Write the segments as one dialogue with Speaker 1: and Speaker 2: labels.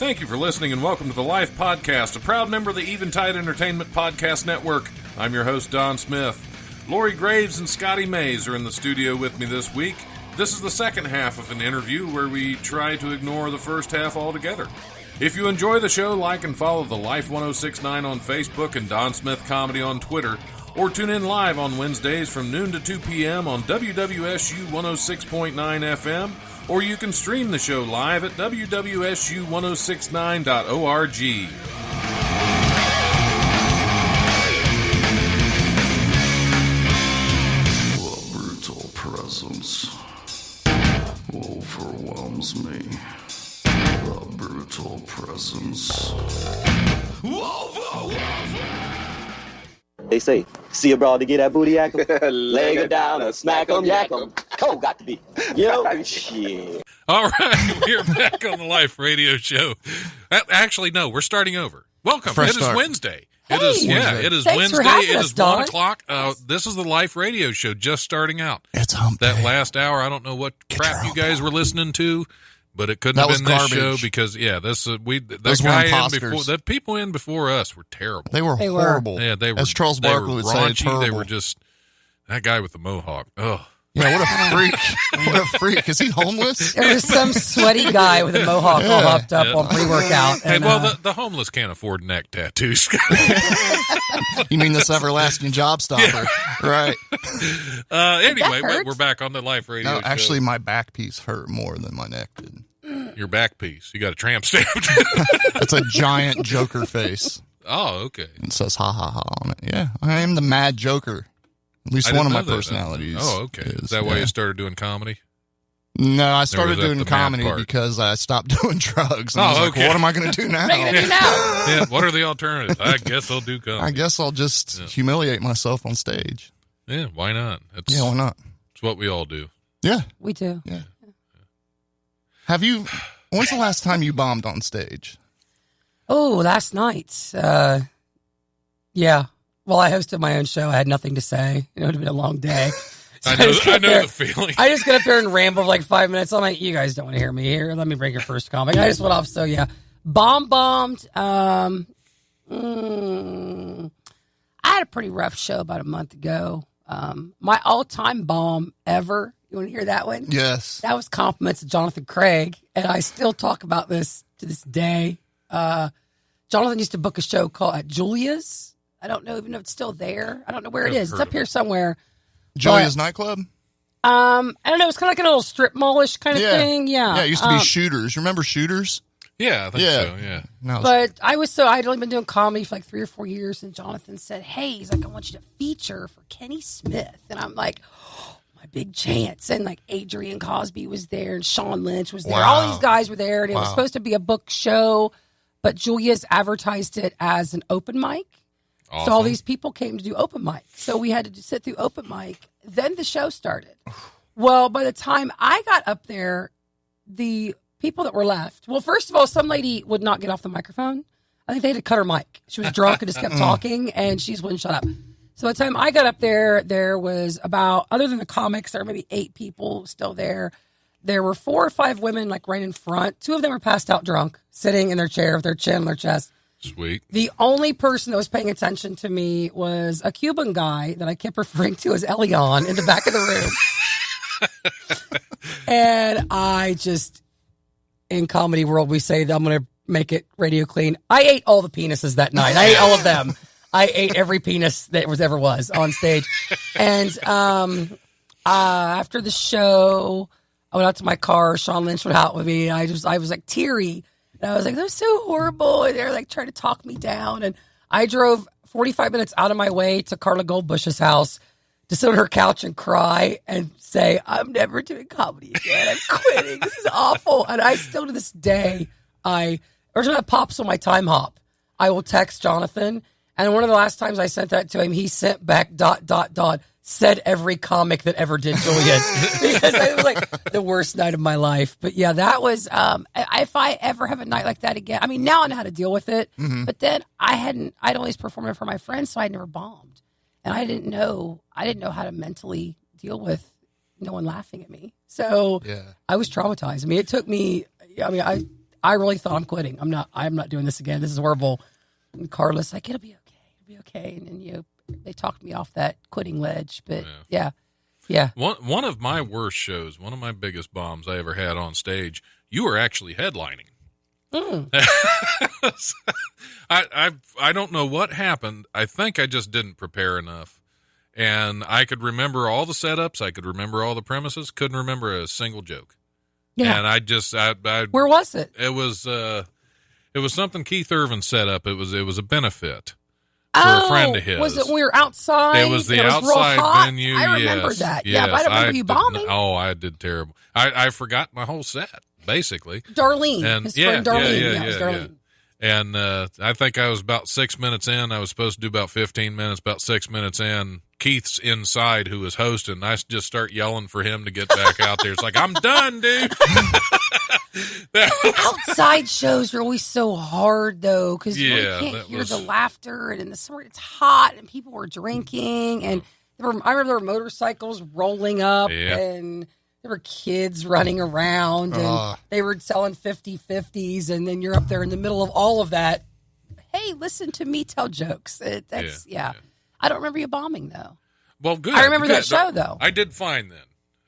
Speaker 1: Thank you for listening and welcome to the Life Podcast, a proud member of the Eventide Entertainment Podcast Network. I'm your host, Don Smith. Lori Graves and Scotty Mays are in the studio with me this week. This is the second half of an interview where we try to ignore the first half altogether. If you enjoy the show, like and follow the Life 1069 on Facebook and Don Smith Comedy on Twitter, or tune in live on Wednesdays from noon to 2 p.m. on WWSU 106.9 FM, or you can stream the show live at WWSU1069.org.
Speaker 2: The brutal presence overwhelms me. The brutal presence overwhelms me.
Speaker 3: They say, see a broad to get that booty yak 'em, leg her down or smack 'em, yak 'em. Cole got to be. You know? Shit.
Speaker 1: All right, we're back on the Life Radio Show. Actually, no, we're starting over. Welcome.
Speaker 4: Fresh
Speaker 1: It is
Speaker 4: start.
Speaker 1: Wednesday.
Speaker 5: Hey.
Speaker 1: It is
Speaker 5: Thanks for
Speaker 1: Wednesday.
Speaker 5: having
Speaker 1: It
Speaker 5: us,
Speaker 1: is
Speaker 5: Don.
Speaker 1: 1 o'clock. This is the Life Radio Show just starting out.
Speaker 4: It's hump
Speaker 1: That
Speaker 4: day.
Speaker 1: last hour, I don't know what
Speaker 4: Get
Speaker 1: crap
Speaker 4: your
Speaker 1: you
Speaker 4: hump
Speaker 1: guys
Speaker 4: on.
Speaker 1: were listening to, but it couldn't
Speaker 4: That
Speaker 1: have been
Speaker 4: was
Speaker 1: this show
Speaker 4: garbage.
Speaker 1: because that
Speaker 4: Those were
Speaker 1: guy in
Speaker 4: imposters.
Speaker 1: before, the people in before us were terrible.
Speaker 4: They were
Speaker 5: They were.
Speaker 4: horrible.
Speaker 1: Yeah, they were.
Speaker 4: As Charles
Speaker 1: they were
Speaker 4: Barkley would say,
Speaker 1: raunchy.
Speaker 4: terrible.
Speaker 1: They were just that guy with the mohawk. Oh,
Speaker 4: Yeah, what a freak. What a freak. Is he homeless?
Speaker 5: There was some sweaty guy with a mohawk all hopped up
Speaker 1: Yeah.
Speaker 5: on pre-workout.
Speaker 1: hey,
Speaker 5: And,
Speaker 1: well, the homeless can't afford neck tattoos.
Speaker 4: You mean this everlasting job stopper? Right.
Speaker 1: Anyway,
Speaker 5: hurt?
Speaker 1: we're back on the Life Radio
Speaker 4: No,
Speaker 1: Show.
Speaker 4: actually, my back piece hurt more than my neck did.
Speaker 1: Your back piece. You got a tramp stamp.
Speaker 4: It's a giant Joker face.
Speaker 1: Oh, okay.
Speaker 4: It says ha ha ha on it. Yeah, I am the mad Joker. At least
Speaker 1: I
Speaker 4: one
Speaker 1: didn't
Speaker 4: of my
Speaker 1: know that.
Speaker 4: personalities.
Speaker 1: Oh, okay. Is that
Speaker 4: yeah.
Speaker 1: why you started doing comedy?
Speaker 4: No, I
Speaker 1: was
Speaker 4: started
Speaker 1: that
Speaker 4: doing
Speaker 1: the mad
Speaker 4: comedy
Speaker 1: part?
Speaker 4: because I stopped doing drugs. And I was
Speaker 1: Oh,
Speaker 4: like,
Speaker 1: okay.
Speaker 4: well, what am I going to do now?
Speaker 5: what are you gonna do now?
Speaker 1: Yeah. What are the alternatives? I guess I'll do comedy.
Speaker 4: I guess I'll just humiliate myself on stage.
Speaker 1: Yeah. Why not? It's,
Speaker 4: Yeah, why not?
Speaker 1: it's what we all do.
Speaker 4: Yeah.
Speaker 5: We do.
Speaker 4: Have you? When's the last time you bombed on stage?
Speaker 5: Oh, last night. Yeah. Well, I hosted my own show. I had nothing to say. It would have been a long day. So
Speaker 1: I know
Speaker 5: just got
Speaker 1: the
Speaker 5: there-
Speaker 1: feeling.
Speaker 5: I just got up there and rambled for like 5 minutes. I'm like, you guys don't want to hear me here. Let me bring your first comic. I just went off. So yeah, bombed. I had a pretty rough show about a month ago. My all-time bomb ever. You want to hear that one?
Speaker 4: Yes.
Speaker 5: That was compliments to Jonathan Craig, and I still talk about this to this day. Jonathan used to book a show called at Julia's. I don't know even if it's still there. I don't know where it
Speaker 1: Never
Speaker 5: is. It's
Speaker 1: heard
Speaker 5: up
Speaker 1: of
Speaker 5: here somewhere.
Speaker 4: Julia's nightclub?
Speaker 5: I don't know. It's kind of like a little strip mallish kind of thing. Yeah.
Speaker 4: Yeah, it used to be Shooters. You remember Shooters?
Speaker 1: Yeah, I think so. Yeah.
Speaker 4: No,
Speaker 5: But I'd only been doing comedy for like 3 or 4 years, and Jonathan said, "Hey, he's like, I want you to feature for Kenny Smith," and I'm like, oh, my big chance. And like Adrian Cosby was there, and Sean Lynch was there.
Speaker 4: Wow.
Speaker 5: All these guys were there, and it was supposed to be a book show, but Julia's advertised it as an open mic.
Speaker 1: Awesome.
Speaker 5: So all these people came to do open mic. So we had to sit through open mic. Then the show started. Well, by the time I got up there, the people that were left, well, first of all, some lady would not get off the microphone. I think they had to cut her mic. She was drunk and just kept talking, and she just wouldn't shut up. So by the time I got up there, there was about, other than the comics, there were maybe 8 people still there. There were 4 or 5 women like right in front. 2 of them were passed out drunk, sitting in their chair with their chin on their chest.
Speaker 1: Sweet.
Speaker 5: The only person that was paying attention to me was a Cuban guy that I kept referring to as Elion in the back of the room. And I just, in comedy world, we say that I'm going to make it radio clean. I ate all the penises that night. I ate all of them. I ate every penis that ever was on stage. And after the show, I went out to my car. Sean Lynch went out with me. And I was like teary. And I was like, they're so horrible. And they're like trying to talk me down. And I drove 45 minutes out of my way to Carla Goldbush's house to sit on her couch and cry and say, I'm never doing comedy again. I'm quitting. This is awful. And I still to this day, every time it pops on my time hop, I will text Jonathan. And one of the last times I sent that to him, he sent back ... said every comic that ever did Julia's because it was like the worst night of my life. But yeah, that was, if I ever have a night like that again, I mean, now I know how to deal with it, but then I'd always performed it for my friends. So I'd never bombed, and I didn't know how to mentally deal with no one laughing at me. So
Speaker 4: Yeah.
Speaker 5: I was traumatized. I mean, it took me, I really thought I'm quitting. I'm not doing this again. This is horrible. And Carla's like, it'll be okay. And then they talked me off that quitting ledge. But yeah.
Speaker 1: One of my worst shows, one of my biggest bombs I ever had on stage, you were actually headlining. I don't know what happened. I think I just didn't prepare enough. And I could remember all the setups. I could remember all the premises. Couldn't remember a single joke.
Speaker 5: Yeah.
Speaker 1: And I
Speaker 5: Where was it?
Speaker 1: It was something Keith Irvin set up. It was a benefit for a friend of his.
Speaker 5: Was it when we were outside?
Speaker 1: It was the
Speaker 5: real
Speaker 1: outside
Speaker 5: hot?
Speaker 1: venue.
Speaker 5: I remember that. Yeah, but I don't remember you bombing.
Speaker 1: I did terrible. I forgot my whole set, basically.
Speaker 5: Darlene.
Speaker 1: And
Speaker 5: his friend Darlene. Yeah, it was Darlene.
Speaker 1: And I think I was about 6 minutes in. I was supposed to do about 15 minutes. About 6 minutes in, Keith's inside who was hosting. I just start yelling for him to get back out there. It's like, I'm done, dude.
Speaker 5: Outside shows are always so hard, though, because you can't hear the laughter. And in the summer, it's hot, and people were drinking. And I remember there were motorcycles rolling up, and there were kids running around, and they were selling 50/50s, and then you're up there in the middle of all of that. Hey, listen to me tell jokes. I don't remember you bombing, though.
Speaker 1: Well, good.
Speaker 5: I remember that show, though.
Speaker 1: I did fine then.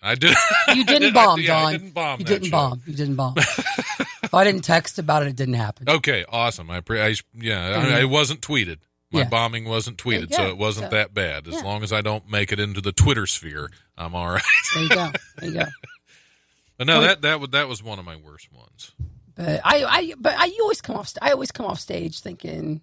Speaker 1: I did.
Speaker 5: You didn't bomb, Don.
Speaker 1: I didn't bomb.
Speaker 5: You didn't bomb. You didn't bomb. If I didn't text about it, it didn't happen.
Speaker 1: Okay, awesome. It wasn't tweeted. My bombing wasn't tweeted, so it wasn't that bad. As long as I don't make it into the Twitter sphere, I'm all right.
Speaker 5: There you go.
Speaker 1: But no, that was one of my worst ones.
Speaker 5: But I always come off stage thinking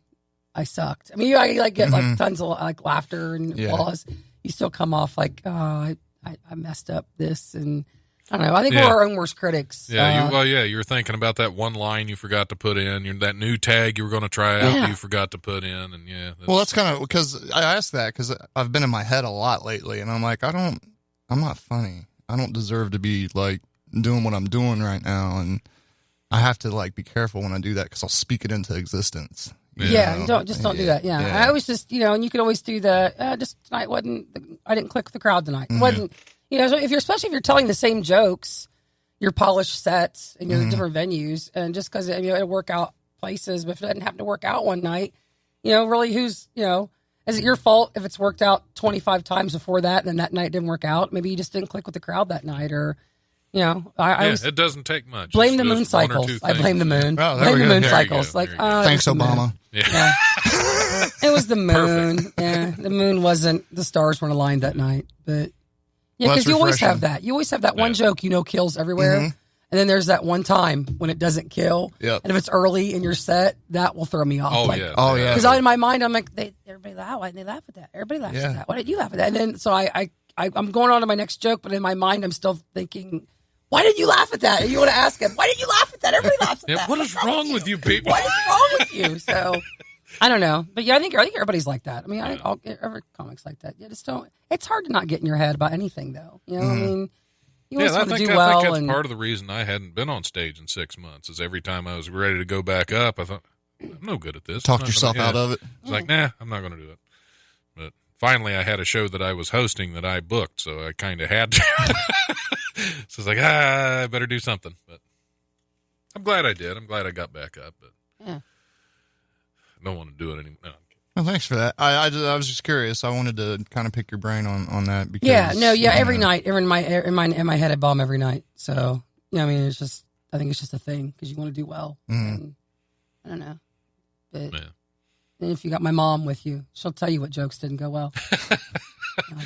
Speaker 5: I sucked. I mean, I get like tons of like laughter and applause. You still come off like, I messed up this, and I don't know. I think we're our own worst critics.
Speaker 1: Yeah, you're thinking about that one line you forgot to put in, that new tag you were going to try out you forgot to put in, and
Speaker 4: that's kind of because I asked that because I've been in my head a lot lately, and I'm like, I'm not funny. I don't deserve to be like doing what I'm doing right now, and I have to like be careful when I do that because I'll speak it into existence.
Speaker 5: Don't do that. I always just, and you could always do the, just tonight I didn't click with the crowd tonight. It wasn't, so especially if you're telling the same jokes, your polished sets and your different venues, and just because, it'll work out places, but if it doesn't happen to work out one night, really who's, is it your fault if it's worked out 25 times before that and then that night didn't work out? Maybe you just didn't click with the crowd that night, or, it
Speaker 1: doesn't take much.
Speaker 5: Blame the moon cycles. I blame the moon.
Speaker 4: Oh,
Speaker 5: blame the moon cycles. Like,
Speaker 4: thanks, Obama.
Speaker 5: Yeah. It was the moon. Perfect. Yeah, the moon wasn't. The stars weren't aligned that night, but because you always have that. You always have that one joke kills everywhere, and then there's that one time when it doesn't kill.
Speaker 4: Yep.
Speaker 5: And if it's early in your set, that will throw me off.
Speaker 1: Oh yeah.
Speaker 5: Because in my mind, I'm like, everybody laugh. Why did they laugh at that? Everybody laughs at that. Why did you laugh at that? And then so I'm going on to my next joke, but in my mind, I'm still thinking, why did you laugh at that? And you want to ask him, why did you laugh at that? Everybody laughs at that.
Speaker 1: What is wrong with you people?
Speaker 5: What is wrong with you? So, I don't know. But I think everybody's like that. I mean, I think every comic's like that. You just don't. It's hard to not get in your head about anything, though. I mean, you always want to do well.
Speaker 1: I think that's part of the reason I hadn't been on stage in 6 months. Is every time I was ready to go back up, I thought, I'm no good at this.
Speaker 4: Talked yourself out of it.
Speaker 1: It's like, nah, I'm not going to do it. But finally, I had a show that I was hosting that I booked, so I kind of had to. So it's like, I better do something. But I'm glad I did. I'm glad I got back up. But I don't want to do it anymore. No.
Speaker 4: Well, thanks for that. I was just curious. I wanted to kind of pick your brain on that. Because,
Speaker 5: every night, in my head, I bomb every night. So I mean, I think it's just a thing because you want to do well. And, I don't know, but and if you got my mom with you, she'll tell you what jokes didn't go well.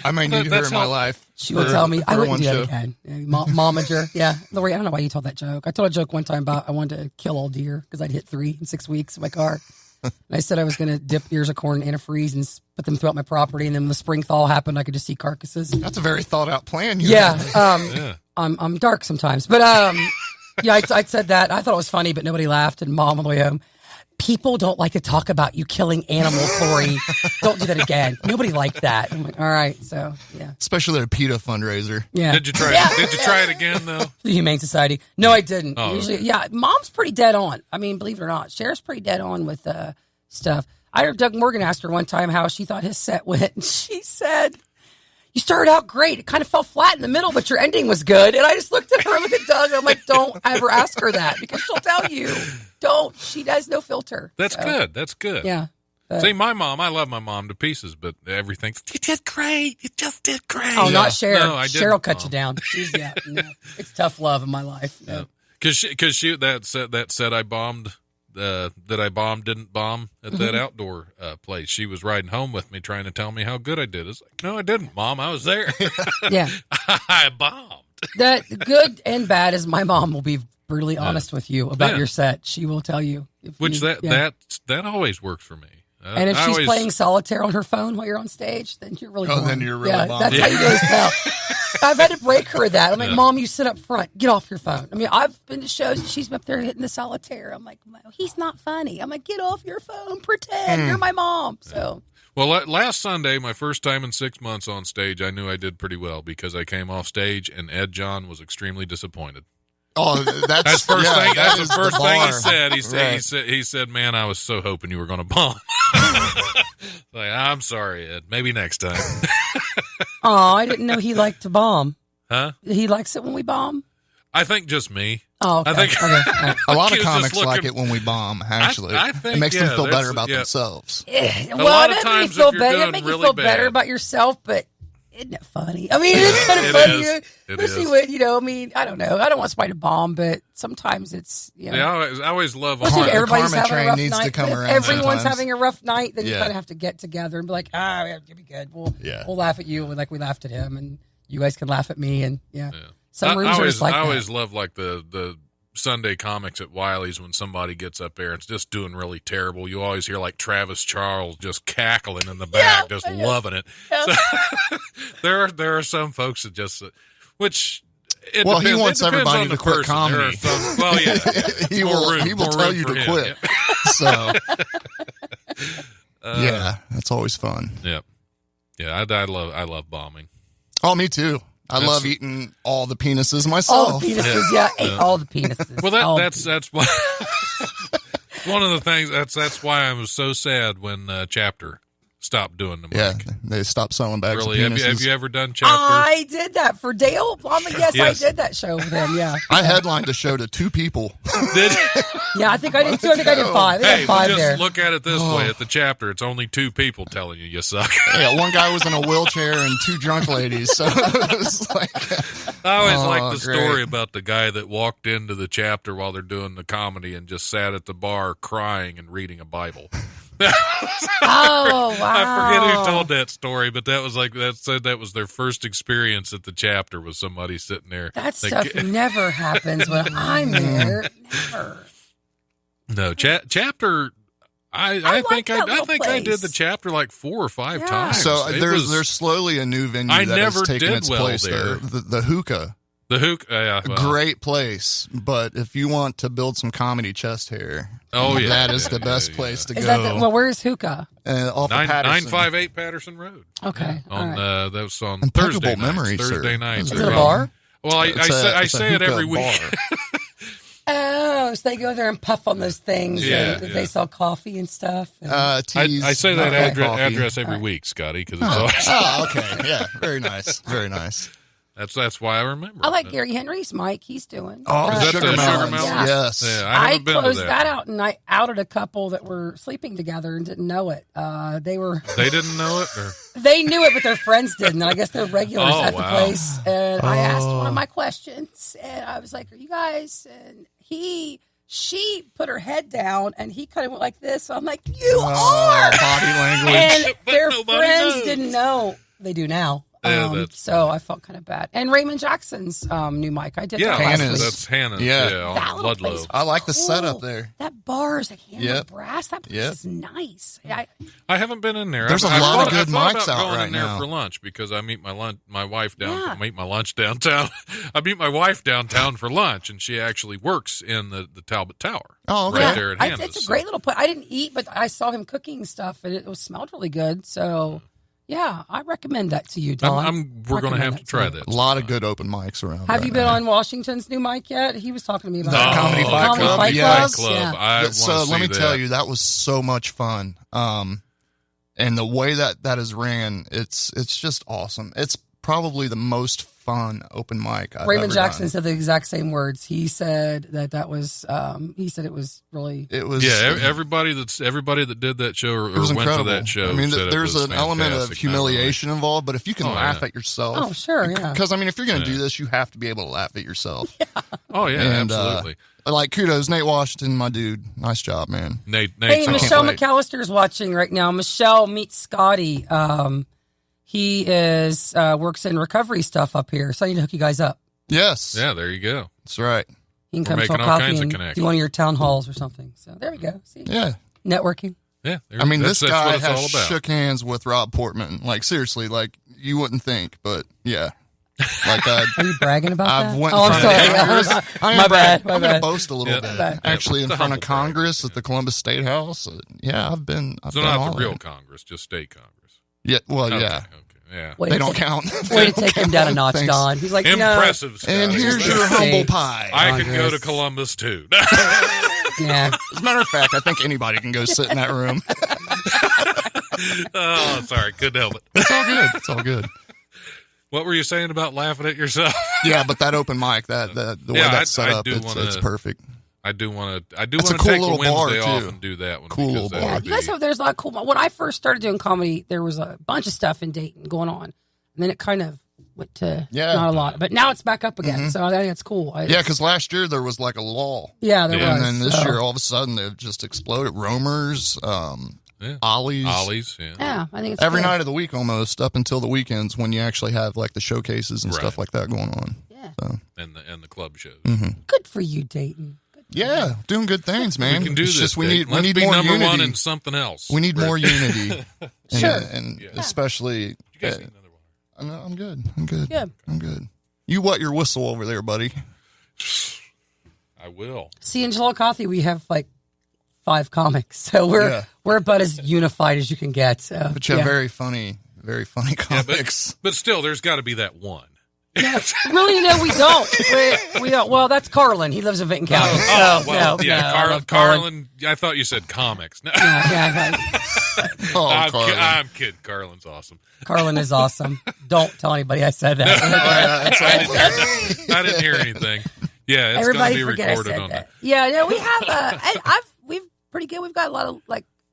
Speaker 4: I might need her in my life.
Speaker 5: She will tell me. I wouldn't do that again. Momager. Yeah. Lori, I don't know why you told that joke. I told a joke one time about I wanted to kill all deer because I'd hit 3 in 6 weeks in my car. And I said I was going to dip ears of corn in antifreeze and put them throughout my property. And then when the spring thaw happened, I could just see carcasses.
Speaker 4: That's a very thought out plan.
Speaker 5: I'm dark sometimes. But I said that. I thought it was funny, but nobody laughed. And Mom on the way home, people don't like to talk about you killing animals, Lori. Don't do that again. Nobody liked that. I'm like, all right, so yeah.
Speaker 4: Especially at a PETA fundraiser.
Speaker 5: Yeah.
Speaker 1: Did you try it again though?
Speaker 5: The Humane Society. No, I didn't.
Speaker 1: Oh,
Speaker 5: usually, Mom's pretty dead on. I mean, believe it or not, Cher's pretty dead on with stuff. I heard Doug Morgan ask her one time how she thought his set went, and she said, you started out great. It kind of fell flat in the middle, but your ending was good. And I just looked at her, looked at Doug, and I'm like, don't ever ask her that because she'll tell you. Don't. She does no filter.
Speaker 1: That's good. That's good.
Speaker 5: Yeah.
Speaker 1: See, my mom, I love my mom to pieces, but everything's, you did great. You just did great.
Speaker 5: Oh, not Cheryl.
Speaker 1: No, I didn't,
Speaker 5: Cheryl cut
Speaker 1: Mom.
Speaker 5: you down. She's, no. It's tough love in my life. No.
Speaker 1: Because that said I bombed, that I bombed didn't bomb at that outdoor place. She was riding home with me trying to tell me how good I did. It's like, no, I didn't, Mom. I was there.
Speaker 5: Yeah.
Speaker 1: I bombed.
Speaker 5: That good and bad is my mom will be brutally honest with you about your set. She will tell you.
Speaker 1: That always works for me.
Speaker 5: And if she's playing solitaire on her phone while you're on stage, then you're really
Speaker 4: then you're really bombed.
Speaker 5: That's how you always tell. I've had to break her of that. I'm like, Mom, you sit up front. Get off your phone. I mean, I've been to shows and she's up there hitting the solitaire. I'm like, well, he's not funny. I'm like, get off your phone. Pretend you're my mom. So.
Speaker 1: Well, last Sunday, my first time in 6 months on stage, I knew I did pretty well because I came off stage and Ed John was extremely disappointed.
Speaker 4: Oh, that's
Speaker 1: the first thing. That's the
Speaker 4: is
Speaker 1: first
Speaker 4: the
Speaker 1: thing he
Speaker 4: bar.
Speaker 1: said. He said, "Man, I was so hoping you were going to bomb." Like, I'm sorry, Ed. Maybe next time.
Speaker 5: Oh, I didn't know he liked to bomb.
Speaker 1: Huh?
Speaker 5: He likes it when we bomb.
Speaker 1: I think just me.
Speaker 5: Oh, okay.
Speaker 1: I think
Speaker 5: Okay. All right.
Speaker 4: A lot of
Speaker 1: He was just
Speaker 4: comics like
Speaker 1: looking-
Speaker 4: it when we bomb, actually.
Speaker 1: I think,
Speaker 4: it makes them feel
Speaker 1: that's-
Speaker 4: better about themselves.
Speaker 5: Well,
Speaker 1: lot of
Speaker 5: that made me
Speaker 1: times
Speaker 5: feel
Speaker 1: if you're
Speaker 5: better.
Speaker 1: doing
Speaker 5: That make
Speaker 1: really
Speaker 5: you feel better
Speaker 1: bad-
Speaker 5: about yourself, but isn't it funny? I mean, it's kind of
Speaker 1: It
Speaker 5: funny.
Speaker 1: is. It
Speaker 5: Especially
Speaker 1: is.
Speaker 5: when, I mean, I don't know. I don't want somebody to bomb, but sometimes it's,
Speaker 1: Yeah, I always love.
Speaker 5: Especially if
Speaker 4: The
Speaker 5: everybody's
Speaker 4: karma
Speaker 5: having a
Speaker 4: train
Speaker 5: rough
Speaker 4: needs
Speaker 5: night.
Speaker 4: to come
Speaker 5: But if
Speaker 4: around
Speaker 5: everyone's
Speaker 4: sometimes.
Speaker 5: having a rough night, then you
Speaker 4: Yeah.
Speaker 5: kind of have to get together and be like, it'll be good. We'll laugh at you like we laughed at him, and you guys can laugh at me, and some rooms are just like
Speaker 1: I
Speaker 5: that.
Speaker 1: always love like the Sunday comics at Wiley's when somebody gets up there and it's just doing really terrible. You always hear like Travis Charles just cackling in the back, just loving it.
Speaker 5: Yeah.
Speaker 1: So, there are some folks that just which. It
Speaker 4: Well,
Speaker 1: depends.
Speaker 4: he wants
Speaker 1: It depends
Speaker 4: everybody
Speaker 1: on the
Speaker 4: to quit
Speaker 1: person.
Speaker 4: comedy.
Speaker 1: There are some, well, yeah,
Speaker 4: he
Speaker 1: more
Speaker 4: will.
Speaker 1: room-
Speaker 4: He will
Speaker 1: more
Speaker 4: tell
Speaker 1: room
Speaker 4: you
Speaker 1: for
Speaker 4: to
Speaker 1: him,
Speaker 4: quit. So, that's always fun.
Speaker 1: Yeah, I love bombing.
Speaker 4: Oh, me too. I
Speaker 1: That's-
Speaker 4: love eating all the penises myself.
Speaker 5: All the penises, ate all the penises.
Speaker 1: Well,
Speaker 5: All the
Speaker 1: that's why. One of the things that's why I was so sad when Chapter stopped doing the
Speaker 4: Yeah,
Speaker 1: mic.
Speaker 4: they stopped selling bags
Speaker 1: Really,
Speaker 4: of penises.
Speaker 1: have you ever done Chapter?
Speaker 5: I did that for Dale. Yes,
Speaker 1: Yes.
Speaker 5: I did that show with him. Yeah,
Speaker 4: I headlined a show to 2 people.
Speaker 1: Did
Speaker 5: yeah. I think I did too. I think I did 5. I
Speaker 1: hey,
Speaker 5: did 5
Speaker 1: just
Speaker 5: there.
Speaker 1: look at it this way: at the Chapter, it's only 2 people telling you suck.
Speaker 4: Yeah, one guy was in a wheelchair and 2 drunk ladies. So it was like,
Speaker 1: I always
Speaker 4: Oh,
Speaker 1: like the
Speaker 4: great.
Speaker 1: story about the guy that walked into the Chapter while they're doing the comedy and just sat at the bar crying and reading a Bible.
Speaker 5: Oh wow!
Speaker 1: I forget who told that story, but that was like that said that was their first experience at the Chapter was somebody sitting there.
Speaker 5: That
Speaker 1: They
Speaker 5: stuff
Speaker 1: get-
Speaker 5: never happens when I'm there. Never.
Speaker 1: No, Chapter. I
Speaker 5: like
Speaker 1: think
Speaker 5: that
Speaker 1: I
Speaker 5: little
Speaker 1: think I did
Speaker 5: place.
Speaker 1: the Chapter like 4 or 5
Speaker 5: Yeah.
Speaker 1: times.
Speaker 4: so
Speaker 1: It
Speaker 4: there's
Speaker 1: was-
Speaker 4: slowly a new venue
Speaker 1: I
Speaker 4: that
Speaker 1: never
Speaker 4: has taken
Speaker 1: did
Speaker 4: its
Speaker 1: well
Speaker 4: place
Speaker 1: there.
Speaker 4: there. The hookah.
Speaker 1: the hook. Yeah, well,
Speaker 4: Great place, but if you want to build some comedy chest hair,
Speaker 1: Oh, yeah.
Speaker 4: that is
Speaker 1: Yeah,
Speaker 4: the best
Speaker 1: yeah,
Speaker 4: place to
Speaker 5: Is
Speaker 4: go.
Speaker 5: that where's Hookah?
Speaker 4: Off of Patterson.
Speaker 1: 958 Patterson Road.
Speaker 5: Okay, all
Speaker 1: On
Speaker 5: right.
Speaker 1: that was on
Speaker 4: Impeccable
Speaker 1: Thursday
Speaker 4: memory,
Speaker 1: nights.
Speaker 4: sir.
Speaker 1: Thursday nights.
Speaker 5: Is it a bar?
Speaker 1: Well, I
Speaker 4: It's a
Speaker 1: say it
Speaker 4: hookah
Speaker 1: every week.
Speaker 4: bar.
Speaker 5: Oh, so they go there and puff on those things.
Speaker 1: Yeah,
Speaker 5: and
Speaker 1: yeah.
Speaker 5: they sell coffee and stuff. And
Speaker 4: Teas,
Speaker 1: I say that
Speaker 4: not coffee.
Speaker 1: address every week, Scotty, because it's always,
Speaker 4: Oh, okay. Yeah, very nice. Very nice.
Speaker 1: that's why I remember.
Speaker 5: I like
Speaker 1: it.
Speaker 5: Gary Henry's mic. He's doing.
Speaker 4: Oh,
Speaker 1: Is
Speaker 4: the
Speaker 1: that
Speaker 4: sugar
Speaker 1: the
Speaker 4: melons.
Speaker 1: Sugar Melons?
Speaker 5: Yeah.
Speaker 4: Yes.
Speaker 1: Yeah, I
Speaker 5: I
Speaker 1: haven't been to
Speaker 5: closed
Speaker 1: that.
Speaker 5: that out, and I outed a couple that were sleeping together and didn't know it. They
Speaker 1: They didn't know it, or
Speaker 5: they knew it, but their friends didn't. And I guess they're regulars
Speaker 1: Oh,
Speaker 5: at the
Speaker 1: wow.
Speaker 5: place. And I asked one of my questions, and I was like, "Are you guys?" And she put her head down, and he kind of went like this. So I'm like, "You are."
Speaker 4: Body language.
Speaker 5: And
Speaker 1: But
Speaker 5: their
Speaker 1: nobody
Speaker 5: friends
Speaker 1: knows.
Speaker 5: didn't know. They do now.
Speaker 1: Yeah, that's-
Speaker 5: So I felt kind of bad. And Raymond Jackson's new mic. I did
Speaker 1: yeah,
Speaker 5: that last
Speaker 4: Hannah's.
Speaker 5: week.
Speaker 1: that's Hannah's.
Speaker 4: Yeah.
Speaker 1: Yeah,
Speaker 5: That
Speaker 1: on
Speaker 5: little place
Speaker 1: Ludlow.
Speaker 4: I like the
Speaker 5: cool.
Speaker 4: setup there.
Speaker 5: That bar is like hammered
Speaker 4: Yep.
Speaker 5: brass. That place
Speaker 4: Yep.
Speaker 5: is nice.
Speaker 1: I haven't been in there.
Speaker 4: There's a
Speaker 1: I
Speaker 4: lot
Speaker 1: thought-
Speaker 4: of good
Speaker 1: I thought
Speaker 4: mics
Speaker 1: about
Speaker 4: out
Speaker 1: going
Speaker 4: right
Speaker 1: in there
Speaker 4: now.
Speaker 1: for lunch because I meet my wife down.
Speaker 5: Yeah.
Speaker 1: Meet my lunch downtown. I meet my wife downtown for lunch, and she actually works in the Talbot Tower.
Speaker 4: Oh, okay.
Speaker 1: Right there at Hannah's.
Speaker 5: It's a great little place. I didn't eat, but I saw him cooking stuff, and it smelled really good. So, yeah, I recommend that to you, Don.
Speaker 1: We're going to
Speaker 5: Recommend
Speaker 1: have
Speaker 5: that
Speaker 1: to try
Speaker 5: you.
Speaker 1: that.
Speaker 4: A lot of good open mics around.
Speaker 5: Have
Speaker 4: right
Speaker 5: you been
Speaker 4: now.
Speaker 5: on Washington's new mic yet? He was talking to me about
Speaker 4: The
Speaker 5: that.
Speaker 4: Comedy Fight
Speaker 5: Comedy
Speaker 4: Club?
Speaker 5: Fight
Speaker 4: Yes.
Speaker 5: Club? Yeah.
Speaker 1: I wanna
Speaker 4: So let me
Speaker 1: see
Speaker 4: tell
Speaker 1: that.
Speaker 4: you, that was so much fun. And the way that is ran, it's just awesome. It's probably the most fun open mic I've
Speaker 5: Raymond
Speaker 4: ever
Speaker 5: Jackson
Speaker 4: done.
Speaker 5: said the exact same words. He said that was. He said it was really.
Speaker 4: It was
Speaker 1: everybody that did that show or
Speaker 4: it was
Speaker 1: went
Speaker 4: incredible.
Speaker 1: to that show.
Speaker 4: I mean,
Speaker 1: said it
Speaker 4: there's
Speaker 1: was
Speaker 4: an element of
Speaker 1: fantastic,
Speaker 4: humiliation involved, but if you can
Speaker 1: Oh,
Speaker 4: laugh
Speaker 1: yeah.
Speaker 4: at yourself,
Speaker 5: Oh, sure, yeah.
Speaker 4: Because I mean, if you're going to do this, you have to be able to laugh at yourself.
Speaker 1: Oh yeah,
Speaker 4: And,
Speaker 1: absolutely.
Speaker 4: Like kudos, Nate Washington, my dude. Nice job, man.
Speaker 1: Nate,
Speaker 5: Hey,
Speaker 1: awesome.
Speaker 5: Michelle
Speaker 4: wait.
Speaker 5: McAllister is watching right now. Michelle meets Scotty. He is works in recovery stuff up here, so I need to hook you guys up.
Speaker 4: Yes,
Speaker 1: Yeah, there you go.
Speaker 4: that's right.
Speaker 5: You can
Speaker 1: We're
Speaker 5: come
Speaker 1: making
Speaker 5: talk
Speaker 1: all
Speaker 5: coffee
Speaker 1: kinds of
Speaker 5: and
Speaker 1: connections.
Speaker 5: do one of your town halls or something. So there we go. See,
Speaker 4: Yeah,
Speaker 5: networking.
Speaker 1: Yeah,
Speaker 4: I mean, this
Speaker 1: that's
Speaker 4: guy
Speaker 1: what it's
Speaker 4: has
Speaker 1: all about.
Speaker 4: shook hands with Rob Portman. Like seriously, like you wouldn't think, but yeah. Like
Speaker 5: Are you bragging about
Speaker 4: I've
Speaker 5: that?
Speaker 4: went
Speaker 5: Oh,
Speaker 4: in
Speaker 5: I'm
Speaker 4: front of
Speaker 5: sorry.
Speaker 4: Congress. I am
Speaker 5: My
Speaker 4: brag-
Speaker 5: bad. My
Speaker 4: I'm going to
Speaker 5: bad.
Speaker 4: boast a little
Speaker 1: Yeah.
Speaker 4: bit.
Speaker 5: bad.
Speaker 4: Actually,
Speaker 1: Yeah,
Speaker 4: in
Speaker 1: the
Speaker 4: front of
Speaker 1: humble brag,
Speaker 4: Congress
Speaker 1: yeah.
Speaker 4: at the Columbus State House. Yeah, I've been. I've
Speaker 1: So
Speaker 4: done all
Speaker 1: not the real
Speaker 4: that.
Speaker 1: Congress, just state Congress.
Speaker 4: Yeah, well,
Speaker 1: Okay,
Speaker 4: yeah.
Speaker 1: okay, yeah.
Speaker 5: Way
Speaker 4: They
Speaker 5: to
Speaker 4: don't
Speaker 5: take-
Speaker 4: count.
Speaker 5: Way to take him down a notch,
Speaker 4: Thanks.
Speaker 5: Don. He's like,
Speaker 1: Impressive, Scotty.
Speaker 4: And here's
Speaker 5: Let's
Speaker 4: your
Speaker 5: see.
Speaker 4: humble pie.
Speaker 1: I could go to
Speaker 5: Congress.
Speaker 1: Columbus too.
Speaker 5: Yeah.
Speaker 4: As a matter of fact, I think anybody can go sit in that room.
Speaker 1: Oh, sorry, couldn't help it.
Speaker 4: It's all good. It's all good.
Speaker 1: What were you saying about laughing at yourself?
Speaker 4: Yeah, but that open mic, the way
Speaker 1: Yeah,
Speaker 4: that's set
Speaker 1: I
Speaker 4: up,
Speaker 1: do
Speaker 4: it's
Speaker 1: wanna-
Speaker 4: perfect.
Speaker 1: I do want to.
Speaker 4: It's a
Speaker 1: want to
Speaker 4: cool
Speaker 1: take
Speaker 4: little
Speaker 1: a
Speaker 4: bar,
Speaker 1: Wednesday off
Speaker 4: too.
Speaker 1: and do that one.
Speaker 4: Cool
Speaker 1: because
Speaker 4: little
Speaker 1: that
Speaker 4: bar.
Speaker 1: would
Speaker 5: You guys
Speaker 1: be-
Speaker 5: have, there's a lot of cool. When I first started doing comedy, there was a bunch of stuff in Dayton going on. And then it kind of went to not a lot. But now it's back up again. So I think it's cool.
Speaker 4: Yeah, because last year there was like a lull.
Speaker 5: Yeah, there
Speaker 1: Yeah.
Speaker 5: was.
Speaker 4: And then this
Speaker 5: so-
Speaker 4: year, all of a sudden, they've just exploded. Roamers,
Speaker 1: Yeah.
Speaker 4: Ollie's.
Speaker 1: Ollie's, yeah.
Speaker 5: Yeah, I think it's
Speaker 4: Every
Speaker 5: good.
Speaker 4: night of the week almost, up until the weekends when you actually have like the showcases and
Speaker 1: Right.
Speaker 4: stuff like that going on.
Speaker 5: Yeah.
Speaker 4: So,
Speaker 1: And the club shows.
Speaker 5: Good for you, Dayton. Good.
Speaker 4: yeah, doing good things, man.
Speaker 1: We can do
Speaker 4: It's
Speaker 1: this.
Speaker 4: just we
Speaker 1: Dave.
Speaker 4: need
Speaker 1: Let's
Speaker 4: we need
Speaker 1: be
Speaker 4: more
Speaker 1: number
Speaker 4: unity.
Speaker 1: one in something else.
Speaker 4: We need more unity.
Speaker 5: Sure.
Speaker 4: And
Speaker 1: Yeah.
Speaker 4: especially
Speaker 1: You guys need another one.
Speaker 4: no, I'm good. I'm good.
Speaker 5: Good.
Speaker 4: I'm good. You wet your whistle over there, buddy.
Speaker 1: I will.
Speaker 5: See, in Chillicothe, we have like 5 comics. So we're about as unified as you can get. So,
Speaker 4: But you have
Speaker 5: yeah.
Speaker 4: very funny comics.
Speaker 1: But still, there's got to be that one.
Speaker 5: Really, no, we don't. We don't. Well, that's Carlin. He lives in Vinton County.
Speaker 1: Oh,
Speaker 5: so,
Speaker 1: well,
Speaker 5: no,
Speaker 1: yeah,
Speaker 5: no, I love
Speaker 1: Carlin. I thought you said comics. No,
Speaker 5: Yeah,
Speaker 4: Oh,
Speaker 1: I'm,
Speaker 4: Carlin.
Speaker 1: I'm kidding. Carlin's awesome.
Speaker 5: Carlin is awesome. Don't tell anybody I said that.
Speaker 1: I didn't hear anything. Yeah, it's
Speaker 5: Everybody
Speaker 1: going to be
Speaker 5: forget I
Speaker 1: recorded
Speaker 5: said
Speaker 1: on
Speaker 5: that. Yeah, no, we have. We've pretty good. We've got a lot of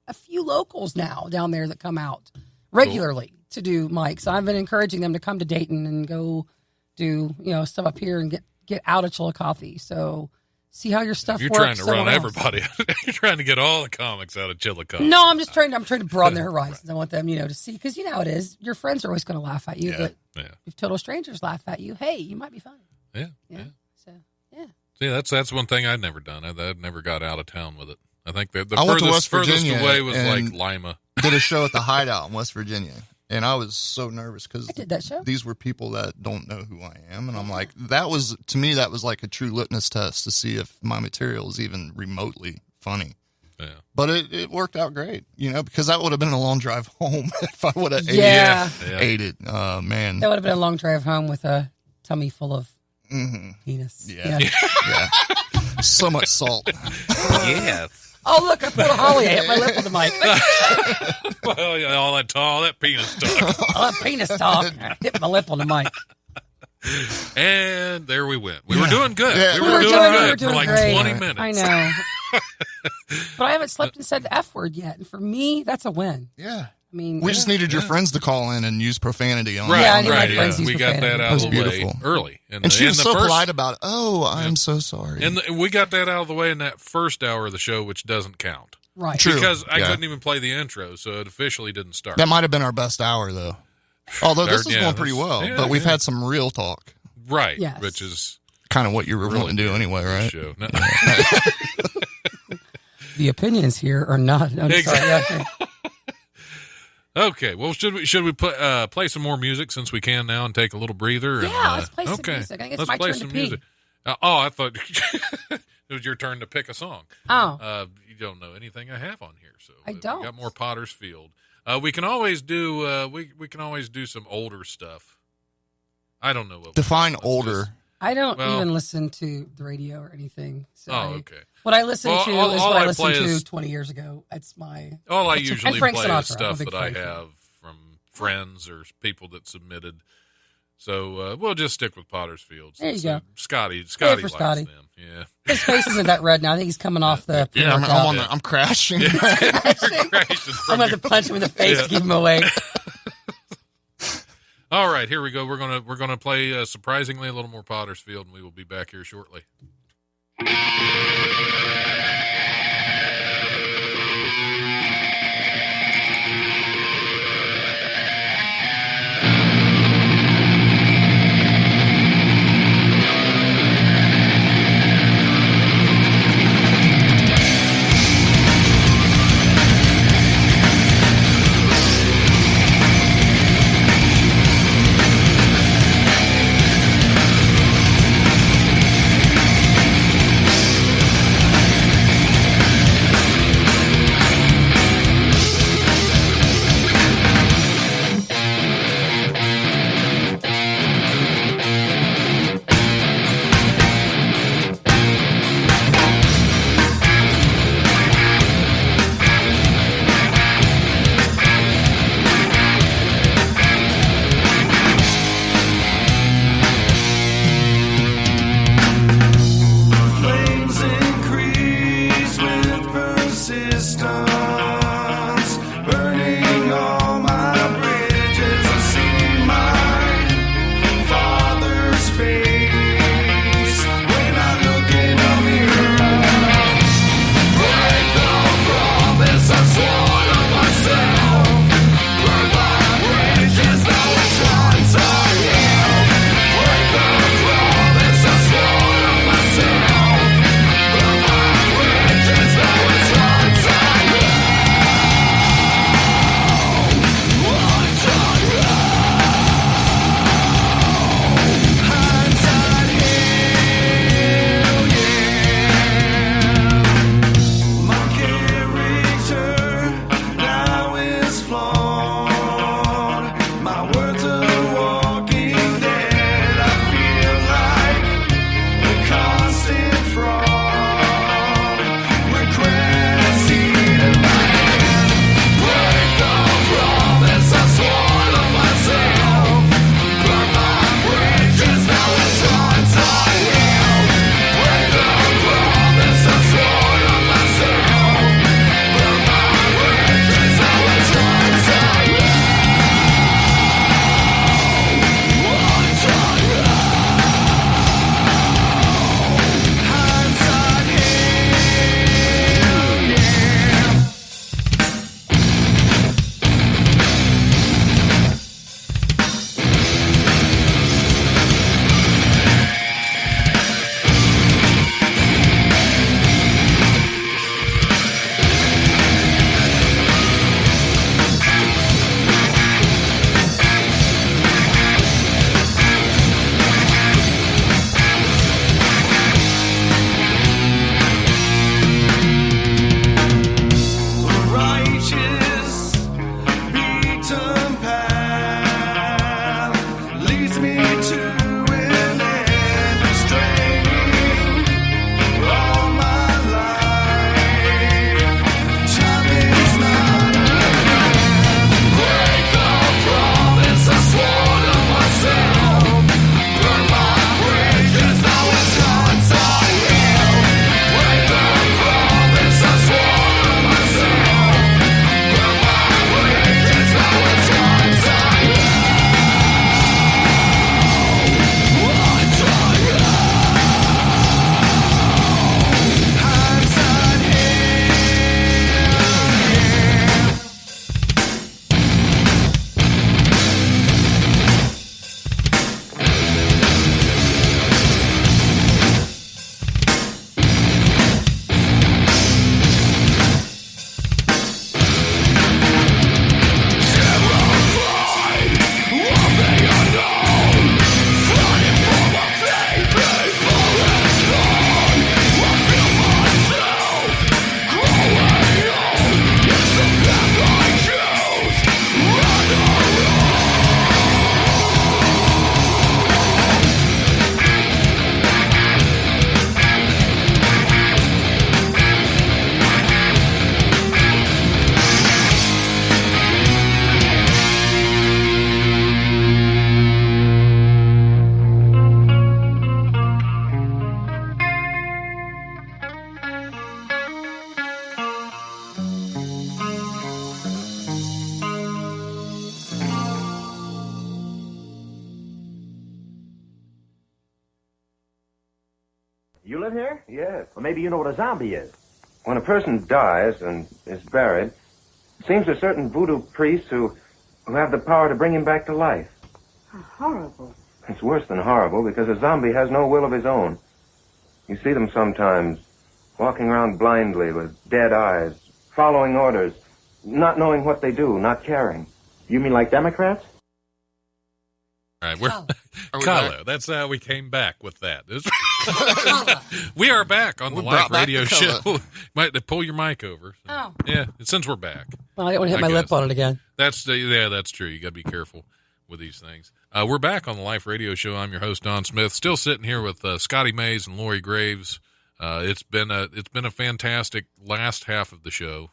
Speaker 5: a few locals now down there that come out regularly to do mics. I've been encouraging them to come to Dayton and go do stuff up here and get out of Chillicothe. So see how your stuff
Speaker 1: You're
Speaker 5: works.
Speaker 1: trying to run
Speaker 5: somewhere else.
Speaker 1: everybody. You're trying to get all the comics out of Chillicothe.
Speaker 5: No, I'm just trying to broaden their horizons. I want them, to see, because you know how it is. Your friends are always going to laugh at you, but
Speaker 1: Yeah.
Speaker 5: if total strangers laugh at you, hey, you might be funny.
Speaker 1: Yeah.
Speaker 5: So yeah.
Speaker 1: See, that's one thing I'd never done. I never got out of town with it. I think the
Speaker 4: I went to West
Speaker 1: furthest
Speaker 4: Virginia
Speaker 1: away was like
Speaker 4: and-
Speaker 1: Lima.
Speaker 4: Did a show at the Hideout in West Virginia, and I was so nervous because
Speaker 5: I did that show.
Speaker 4: these were people that don't know who I am, and I'm like, that was like a true litmus test to see if my material is even remotely funny.
Speaker 1: Yeah.
Speaker 4: But it worked out great, because that would have been a long drive home if I would have
Speaker 5: Yeah.
Speaker 4: ate it. Man,
Speaker 5: That would have been a long drive home with a tummy full of penis.
Speaker 4: Yeah. yeah, so much salt.
Speaker 1: Yeah.
Speaker 5: Oh, look, I pulled a Holly. I hit my lip with the mic.
Speaker 1: Well, yeah, all that penis talk.
Speaker 5: Oh, that penis talk. I hit my lip on the mic.
Speaker 1: And there we went. We were doing good.
Speaker 4: Yeah.
Speaker 1: We were doing good
Speaker 5: doing
Speaker 1: for like
Speaker 5: great.
Speaker 1: 20 minutes.
Speaker 5: I know. But I haven't slept and said the F word yet. And for me, that's a win.
Speaker 4: Yeah,
Speaker 5: I mean,
Speaker 4: we just needed your friends to call in and use profanity on.
Speaker 1: Right,
Speaker 5: Yeah, I knew my
Speaker 1: right.
Speaker 5: friends used
Speaker 1: We got
Speaker 5: profanity.
Speaker 1: that
Speaker 4: That
Speaker 1: out
Speaker 4: was
Speaker 1: of the
Speaker 4: beautiful.
Speaker 1: way early.
Speaker 4: And she was so
Speaker 1: first,
Speaker 4: polite about it. Oh, I'm so sorry.
Speaker 1: And we got that out of the way in that first hour of the show, which doesn't count.
Speaker 5: right.
Speaker 4: True.
Speaker 1: Because I
Speaker 4: Yeah.
Speaker 1: couldn't even play the intro, so it officially didn't start.
Speaker 4: That might have been our best hour, though. Although this is
Speaker 1: Yeah,
Speaker 4: going pretty well,
Speaker 1: yeah,
Speaker 4: but we've
Speaker 1: yeah.
Speaker 4: had some real talk.
Speaker 1: Right.
Speaker 5: Yes.
Speaker 1: Which is
Speaker 4: Kind of what you were
Speaker 1: really
Speaker 4: wanting to do anyway, right?
Speaker 1: show. No.
Speaker 5: The opinions here are not. No, sorry. Yeah.
Speaker 1: Okay. Well, should we play some more music since we can now and take a little breather?
Speaker 5: Yeah,
Speaker 1: and,
Speaker 5: let's play some
Speaker 1: okay.
Speaker 5: music. I think it's
Speaker 1: Let's
Speaker 5: my
Speaker 1: play
Speaker 5: turn
Speaker 1: some
Speaker 5: to pee.
Speaker 1: music. I thought it was your turn to pick a song.
Speaker 5: Oh.
Speaker 1: You don't know anything I have on here, so
Speaker 5: I don't.
Speaker 1: We got more Potter's Field. We can always do we can always do some older stuff. I don't know what
Speaker 4: Define
Speaker 1: let's
Speaker 4: older.
Speaker 5: I don't
Speaker 1: Well-
Speaker 5: even listen to the radio or anything. So
Speaker 1: Oh, okay.
Speaker 5: What I listen
Speaker 1: Well,
Speaker 5: to
Speaker 1: all
Speaker 5: is
Speaker 1: I
Speaker 5: what I listened
Speaker 1: play
Speaker 5: to
Speaker 1: is-
Speaker 5: 20 years ago. That's my.
Speaker 1: All I
Speaker 5: And
Speaker 1: usually
Speaker 5: Frank
Speaker 1: play
Speaker 5: Sinatra.
Speaker 1: is stuff
Speaker 5: I'm a big
Speaker 1: that I
Speaker 5: Frank fan.
Speaker 1: have from friends or people that submitted So we'll just stick with Pottersfield.
Speaker 5: There you go.
Speaker 1: Scotty
Speaker 5: for
Speaker 1: likes
Speaker 5: Scotty.
Speaker 1: them. Yeah.
Speaker 5: His face isn't that red now. I think he's coming off the.
Speaker 4: Yeah,
Speaker 5: pre-workout.
Speaker 4: I'm crashing.
Speaker 5: I'm going to punch him in the face to keep him awake.
Speaker 1: All right, here we go. We're gonna play surprisingly a little more Pottersfield, and we will be back here shortly.
Speaker 6: You live here?
Speaker 7: Yes.
Speaker 6: Well, maybe you know what a zombie is.
Speaker 7: When a person dies and is buried, it seems there are certain voodoo priests who have the power to bring him back to life.
Speaker 8: How horrible.
Speaker 7: It's worse than horrible because a zombie has no will of his own. You see them sometimes walking around blindly with dead eyes, following orders, not knowing what they do, not caring.
Speaker 6: You mean like Democrats?
Speaker 1: All right, we're
Speaker 4: we
Speaker 1: Kahlo.
Speaker 4: back?
Speaker 1: That's how we came back with that. We are back on the
Speaker 4: We
Speaker 1: live
Speaker 4: brought back
Speaker 1: radio
Speaker 4: the
Speaker 1: show.
Speaker 4: Kahlo.
Speaker 1: Might pull your mic over.
Speaker 5: Oh.
Speaker 1: Yeah, since we're back.
Speaker 5: Well, I don't want to hit
Speaker 1: I
Speaker 5: my lip
Speaker 1: guess.
Speaker 5: on it again.
Speaker 1: That's true. You got to be careful with these things. We're back on the Life Radio Show. I'm your host, Don Smith. Still sitting here with Scotty Mays and Lori Graves. It's been a fantastic last half of the show.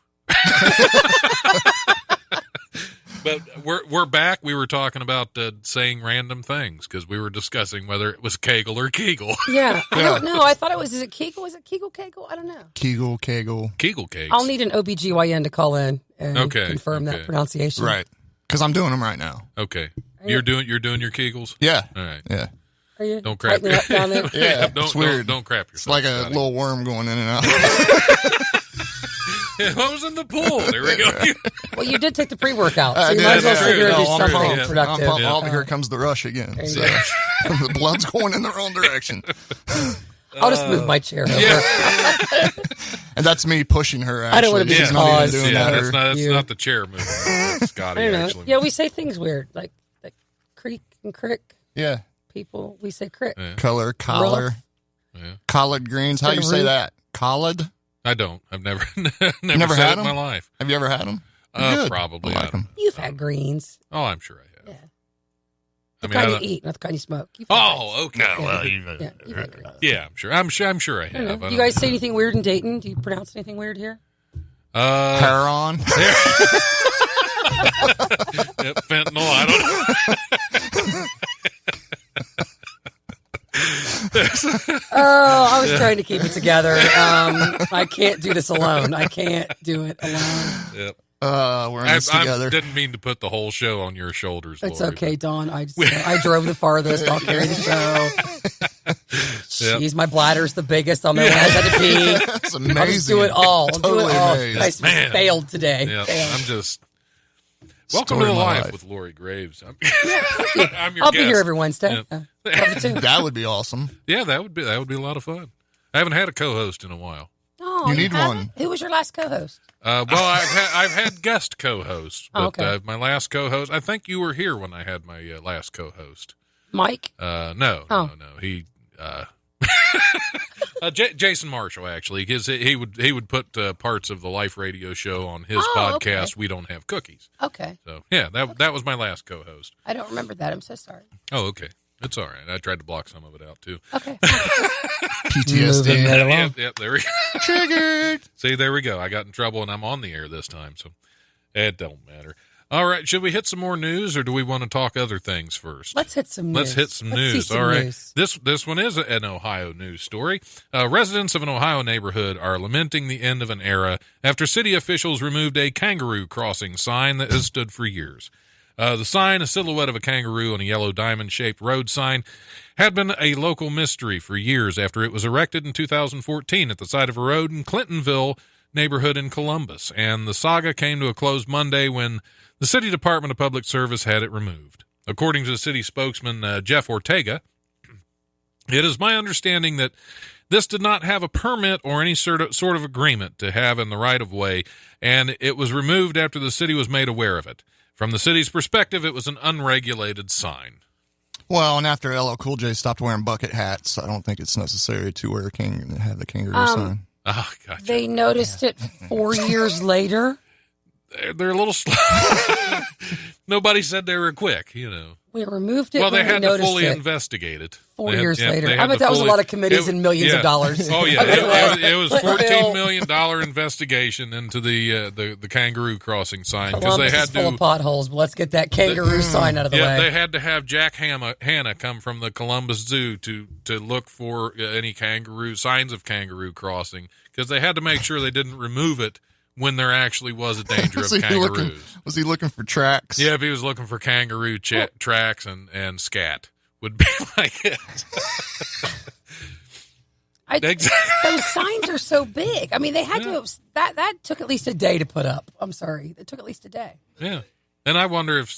Speaker 1: But we're back. We were talking about saying random things because we were discussing whether it was Kegel or Kegel.
Speaker 5: Yeah, I don't know. I thought it was, is it Kegel? Is it Kegel? I don't know.
Speaker 4: Kegel.
Speaker 1: Kegel cakes.
Speaker 5: I'll need an OBGYN to call in and
Speaker 1: Okay,
Speaker 5: confirm that
Speaker 1: okay.
Speaker 5: pronunciation.
Speaker 4: Right. Because I'm doing them right now.
Speaker 1: Okay. You're doing your Kegels?
Speaker 4: Yeah.
Speaker 1: All right.
Speaker 4: Yeah.
Speaker 5: Are you
Speaker 1: Don't crap.
Speaker 5: tightening up down there?
Speaker 4: Yeah.
Speaker 1: Don't,
Speaker 4: it's weird.
Speaker 1: Don't crap
Speaker 4: It's
Speaker 1: yourself.
Speaker 4: like a
Speaker 1: Scotty.
Speaker 4: little worm going in and out.
Speaker 1: Yeah, I was in the pool. There we go.
Speaker 5: Well, you did take the pre-workout, so
Speaker 4: I
Speaker 5: you
Speaker 4: did,
Speaker 5: might as well
Speaker 1: that's
Speaker 5: sit here and
Speaker 1: true.
Speaker 5: do
Speaker 1: No, I'm
Speaker 5: something
Speaker 1: pumped.
Speaker 5: productive.
Speaker 4: I'm pumped.
Speaker 1: Yeah.
Speaker 4: Oh, here comes the rush again.
Speaker 5: There you
Speaker 4: So,
Speaker 5: go.
Speaker 4: the blood's going in the wrong direction.
Speaker 5: I'll just move my chair over.
Speaker 1: Yeah.
Speaker 4: And that's me pushing her, actually.
Speaker 5: I don't wanna be
Speaker 4: She's
Speaker 5: the
Speaker 4: not even
Speaker 5: cause.
Speaker 4: doing
Speaker 1: Yeah,
Speaker 4: that.
Speaker 1: that's
Speaker 5: You.
Speaker 1: not the chair moving. That's Scotty,
Speaker 5: I don't know.
Speaker 1: actually.
Speaker 5: Yeah, we say things weird, like creek and crick.
Speaker 4: Yeah.
Speaker 5: People, we say crick.
Speaker 1: Yeah.
Speaker 4: Color, collar,
Speaker 1: Yeah.
Speaker 4: collard greens. How you say
Speaker 5: Kangaroo.
Speaker 4: that? Collard?
Speaker 1: I don't. I've never
Speaker 4: never
Speaker 1: said
Speaker 4: had
Speaker 1: it in my
Speaker 4: them?
Speaker 1: life.
Speaker 4: Have you ever had them? Good.
Speaker 1: Probably.
Speaker 4: I like them.
Speaker 5: You've had greens.
Speaker 1: Oh, I'm sure I have.
Speaker 5: Yeah.
Speaker 1: I
Speaker 5: The
Speaker 1: mean,
Speaker 5: kind
Speaker 1: I
Speaker 5: you
Speaker 1: don't-
Speaker 5: eat, not the kind you smoke. You've had
Speaker 1: Oh, okay.
Speaker 5: greens. Yeah, you've had greens.
Speaker 1: Yeah, I'm sure I
Speaker 5: I don't
Speaker 1: have.
Speaker 5: know.
Speaker 1: I
Speaker 5: You
Speaker 1: don't
Speaker 5: guys
Speaker 1: know.
Speaker 5: say anything weird in Dayton? Do you pronounce anything weird here?
Speaker 4: Heron.
Speaker 1: Yep, fentanyl. I don't know.
Speaker 5: Oh, I was trying to keep it together. I can't do this alone. I can't do it alone.
Speaker 1: Yep.
Speaker 4: We're in this
Speaker 1: I
Speaker 4: together.
Speaker 1: didn't mean to put the whole show on your shoulders.
Speaker 5: It's
Speaker 1: Lori,
Speaker 5: okay, Dawn. I drove the farthest. I'll carry the show. Jeez, my bladder's the biggest. I'll know when I had to pee.
Speaker 4: That's amazing.
Speaker 5: I'll just do it all. I'll
Speaker 4: Totally
Speaker 5: do it all.
Speaker 4: amazed.
Speaker 5: I just
Speaker 1: Man.
Speaker 5: failed today.
Speaker 1: Yeah,
Speaker 5: Failed.
Speaker 1: I'm just. Welcome
Speaker 4: Story
Speaker 1: to the
Speaker 4: of my
Speaker 1: life
Speaker 4: life.
Speaker 1: with Lori Graves. I'm your
Speaker 5: I'll
Speaker 1: guest.
Speaker 5: be here every Wednesday.
Speaker 1: Yeah.
Speaker 5: Love you too.
Speaker 4: That would be awesome.
Speaker 1: Yeah, that would be a lot of fun. I haven't had a co-host in a while.
Speaker 5: Oh,
Speaker 4: You need
Speaker 5: haven't?
Speaker 4: one.
Speaker 5: Who was your last co-host?
Speaker 1: Well, I've had guest co-hosts, but
Speaker 5: Oh, okay.
Speaker 1: my last co-host. I think you were here when I had my last co-host.
Speaker 5: Mike?
Speaker 1: No. He Jason Marshall, actually, because he would put parts of the Life Radio Show on his podcast.
Speaker 5: okay.
Speaker 1: We Don't Have Cookies.
Speaker 5: Okay.
Speaker 1: So yeah, that was my last co-host.
Speaker 5: I don't remember that. I'm so sorry.
Speaker 1: Oh, okay, it's all right. I tried to block some of it out too.
Speaker 5: Okay.
Speaker 4: PTSD.
Speaker 5: Moving right along.
Speaker 1: Yep, there we go.
Speaker 4: Triggered.
Speaker 1: See, there we go. I got in trouble, and I'm on the air this time, so it don't matter. All right, should we hit some more news, or do we want to talk other things first?
Speaker 5: Let's hit some news.
Speaker 1: Let's hit some
Speaker 5: Let's see
Speaker 1: news.
Speaker 5: some
Speaker 1: All right.
Speaker 5: news.
Speaker 1: This one is an Ohio news story. Residents of an Ohio neighborhood are lamenting the end of an era after city officials removed a kangaroo crossing sign that has stood for years. The sign, a silhouette of a kangaroo on a yellow diamond-shaped road sign, had been a local mystery for years after it was erected in 2014 at the side of a road in Clintonville neighborhood in Columbus, and the saga came to a close Monday when the City Department of Public Service had it removed. According to the city spokesman, Jeff Ortega, it is my understanding that this did not have a permit or any sort of agreement to have in the right-of-way, and it was removed after the city was made aware of it. From the city's perspective, it was an unregulated sign.
Speaker 4: Well, and after LL Cool J stopped wearing bucket hats, I don't think it's necessary to wear have the kangaroo sign.
Speaker 1: Oh, gotcha.
Speaker 5: They noticed it 4 years later.
Speaker 1: They're a little slow. Nobody said they were quick, you know.
Speaker 5: We removed it.
Speaker 1: Well, they
Speaker 5: when we
Speaker 1: had to
Speaker 5: noticed
Speaker 1: fully
Speaker 5: it.
Speaker 1: investigate it.
Speaker 5: 4
Speaker 1: They had-
Speaker 5: years
Speaker 1: yeah,
Speaker 5: later.
Speaker 1: they
Speaker 5: I
Speaker 1: had
Speaker 5: bet
Speaker 1: to
Speaker 5: that was a
Speaker 1: fully-
Speaker 5: lot of committees and millions of dollars.
Speaker 1: Oh yeah,
Speaker 5: I bet it
Speaker 1: it was
Speaker 5: was.
Speaker 1: $14 million investigation into the kangaroo crossing sign because
Speaker 5: Columbus
Speaker 1: they had
Speaker 5: is full
Speaker 1: to.
Speaker 5: of potholes, but let's get that kangaroo sign out of the
Speaker 1: Yeah,
Speaker 5: way.
Speaker 1: they had to have Jack Hanna come from the Columbus Zoo to look for any kangaroo signs of kangaroo crossing because they had to make sure they didn't remove it when there actually was a danger of kangaroos.
Speaker 4: Was he looking for tracks?
Speaker 1: Yeah, if he was looking for kangaroo tracks and scat would be like it. Exactly.
Speaker 5: Those signs are so big. I mean, they had to have, that took at least a day to put up. I'm sorry. It took at least a day.
Speaker 1: Yeah. And I wonder if,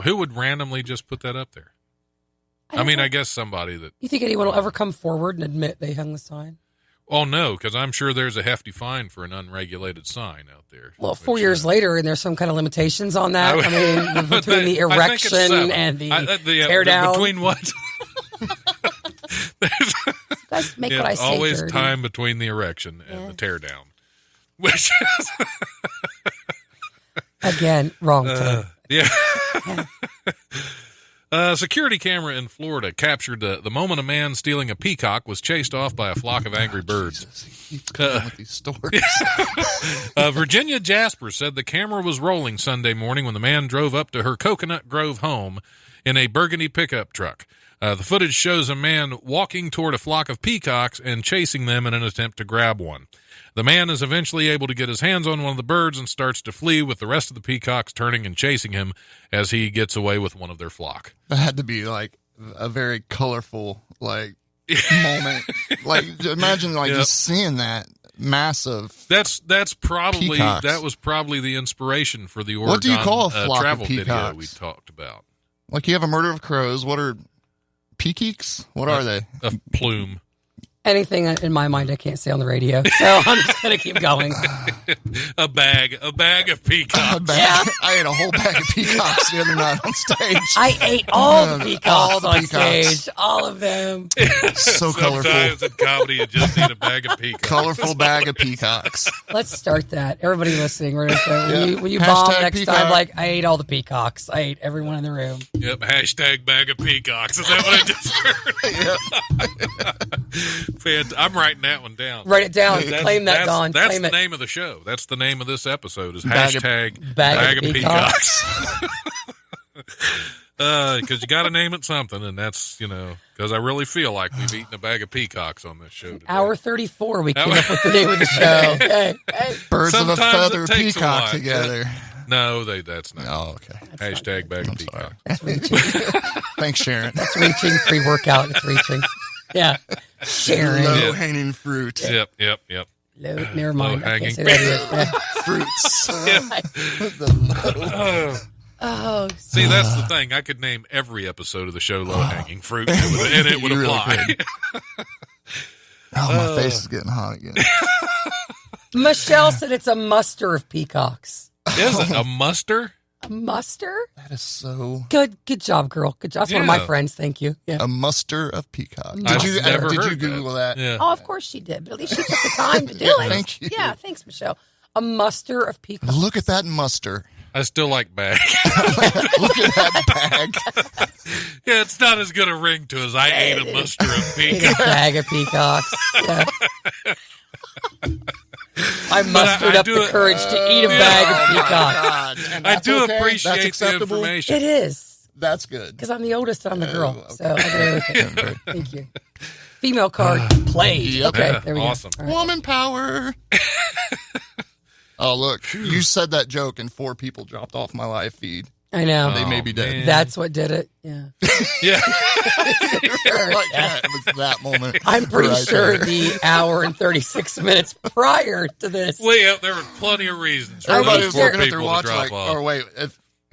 Speaker 1: who would randomly just put that up there? I mean, I guess somebody that.
Speaker 5: You think anyone will ever come forward and admit they hung the sign?
Speaker 1: Oh, no, because I'm sure there's a hefty fine for an unregulated sign out there.
Speaker 5: Well, 4 years later, and there's some kind of limitations on that. I mean, between the erection and the tear down.
Speaker 1: Between what?
Speaker 5: Let's make what I say.
Speaker 1: Always
Speaker 5: dirty.
Speaker 1: time between the erection and the tear down. Which is.
Speaker 5: Again, wrong term.
Speaker 1: Yeah. A security camera in Florida captured the moment a man stealing a peacock was chased off by a flock of angry birds.
Speaker 4: With these stories.
Speaker 1: Virginia Jasper said the camera was rolling Sunday morning when the man drove up to her Coconut Grove home in a burgundy pickup truck. The footage shows a man walking toward a flock of peacocks and chasing them in an attempt to grab one. The man is eventually able to get his hands on one of the birds and starts to flee, with the rest of the peacocks turning and chasing him as he gets away with one of their flock.
Speaker 4: That had to be like a very colorful moment. Imagine just seeing that massive.
Speaker 1: That's probably
Speaker 4: peacocks.
Speaker 1: That was probably the inspiration for the Oregon
Speaker 4: What do you call a flock
Speaker 1: travel
Speaker 4: of
Speaker 1: video
Speaker 4: peacocks?
Speaker 1: we talked about.
Speaker 4: Like you have a murder of crows. What are peakeeks? What are they?
Speaker 1: A plume.
Speaker 5: Anything in my mind I can't say on the radio, so I'm just going to keep going.
Speaker 1: A bag of peacocks.
Speaker 4: I ate a whole bag of peacocks the other night on stage.
Speaker 5: I ate all the peacocks
Speaker 4: All the
Speaker 5: on
Speaker 4: peacocks.
Speaker 5: stage, all of them.
Speaker 4: So colorful.
Speaker 1: Sometimes in comedy you just need a bag of peacocks.
Speaker 4: Colorful bag of peacocks.
Speaker 5: Let's start that. Everybody listening, we're going to say, when you
Speaker 4: Hashtag
Speaker 5: bomb next
Speaker 4: peacock.
Speaker 5: time, like, I ate all the peacocks. I ate everyone in the room.
Speaker 1: Yep, hashtag bag of peacocks. Is that what I just heard? I'm writing that one down.
Speaker 5: Write it down. Claim that, Don.
Speaker 1: That's
Speaker 5: Claim
Speaker 1: the
Speaker 5: it.
Speaker 1: name of the show. That's the name of this episode is
Speaker 4: Bag of-
Speaker 1: hashtag
Speaker 5: Bag of
Speaker 1: peacocks. Because you got to name it something, and that's, because I really feel like we've eaten a bag of peacocks on this show today.
Speaker 5: Hour 34, we came up with the name of the show. Okay.
Speaker 4: Birds of a
Speaker 1: Sometimes
Speaker 4: feather
Speaker 1: it takes a
Speaker 4: peacock
Speaker 1: while.
Speaker 4: together.
Speaker 1: No, that's not.
Speaker 4: Oh, okay.
Speaker 1: Hashtag bag of
Speaker 4: I'm sorry.
Speaker 1: peacocks.
Speaker 5: That's reaching.
Speaker 4: Thanks, Sharon.
Speaker 5: It's reaching. Pre-workout. It's reaching. Yeah. Sharon.
Speaker 4: Low hanging fruit.
Speaker 1: Yep.
Speaker 5: Never mind. I
Speaker 1: Low-hanging
Speaker 5: can't say that either.
Speaker 4: Fruits.
Speaker 5: Oh,
Speaker 1: See, that's the thing. I could name every episode of the show Low Hanging Fruit, and it would
Speaker 4: You really
Speaker 1: apply.
Speaker 4: Oh, my face is getting hot again.
Speaker 5: Michelle said it's a muster of peacocks.
Speaker 1: Is it a muster?
Speaker 5: A muster?
Speaker 4: That is so.
Speaker 5: Good job, girl. Good job. That's one of my
Speaker 1: Yeah.
Speaker 5: friends. Thank you. Yeah.
Speaker 4: A muster of peacock.
Speaker 1: I've
Speaker 4: Did you
Speaker 1: never
Speaker 4: did you
Speaker 1: heard
Speaker 4: Google that?
Speaker 1: Yeah.
Speaker 5: Oh, of course she did, but at least she took the time to do it.
Speaker 4: Thank you.
Speaker 5: Yeah, thanks, Michelle. A muster of peacocks.
Speaker 4: Look at that muster.
Speaker 1: I still like bag.
Speaker 4: Look at that bag.
Speaker 1: Yeah, it's not as good a ring to as I ate a muster of
Speaker 5: Eat a
Speaker 1: peacock.
Speaker 5: bag of peacocks. Yeah. I mustered
Speaker 1: I
Speaker 5: up
Speaker 1: do
Speaker 5: the
Speaker 1: it-
Speaker 5: courage to eat a bag of peacocks.
Speaker 4: God. And
Speaker 1: I
Speaker 4: that's
Speaker 1: do
Speaker 4: okay? That's
Speaker 1: appreciate the
Speaker 4: acceptable?
Speaker 1: information.
Speaker 5: It is,
Speaker 4: That's good.
Speaker 5: because I'm the oldest and I'm the girl.
Speaker 4: okay.
Speaker 5: So I agree with it. Thank you. Female card played.
Speaker 4: Yep.
Speaker 5: Okay,
Speaker 1: Yeah,
Speaker 5: there we
Speaker 1: awesome.
Speaker 5: go. All right.
Speaker 4: Woman power. Oh, look. You said that joke and 4 people dropped off my live feed.
Speaker 5: I know.
Speaker 4: They may be dead.
Speaker 1: man.
Speaker 5: That's what did it. Yeah.
Speaker 1: Yeah.
Speaker 4: Like that. It was that moment.
Speaker 5: I'm pretty
Speaker 4: right
Speaker 5: sure
Speaker 4: there.
Speaker 5: the hour and 36 minutes prior to this.
Speaker 1: Well, there were plenty of reasons for
Speaker 4: Everybody
Speaker 1: those
Speaker 4: was
Speaker 1: four
Speaker 4: looking at their
Speaker 1: people to
Speaker 4: watch
Speaker 1: drop
Speaker 4: like,
Speaker 1: off.
Speaker 4: or wait,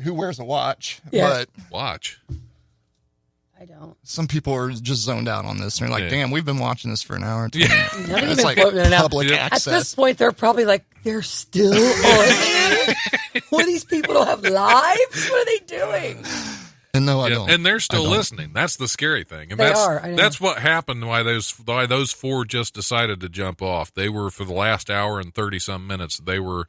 Speaker 4: who wears a watch?
Speaker 5: Yeah.
Speaker 4: But
Speaker 1: Watch.
Speaker 5: I don't.
Speaker 4: some people are just zoned out on this. And they're like,
Speaker 1: Yeah.
Speaker 4: damn, we've been watching this for an hour. And 20 minutes.
Speaker 5: Not
Speaker 4: It's
Speaker 5: even
Speaker 4: like
Speaker 5: floating in and out.
Speaker 4: public
Speaker 1: Yeah.
Speaker 5: At this
Speaker 4: access.
Speaker 5: point, they're probably like, they're still on here? What, these people don't have lives? What are they doing?
Speaker 4: And no, I
Speaker 1: Yeah,
Speaker 4: don't.
Speaker 1: and they're still
Speaker 4: I don't.
Speaker 1: listening. That's the scary thing. And
Speaker 5: They
Speaker 1: that's
Speaker 5: are, I know.
Speaker 1: that's what happened why those 4 just decided to jump off. They were, for the last hour and 30 some minutes, they were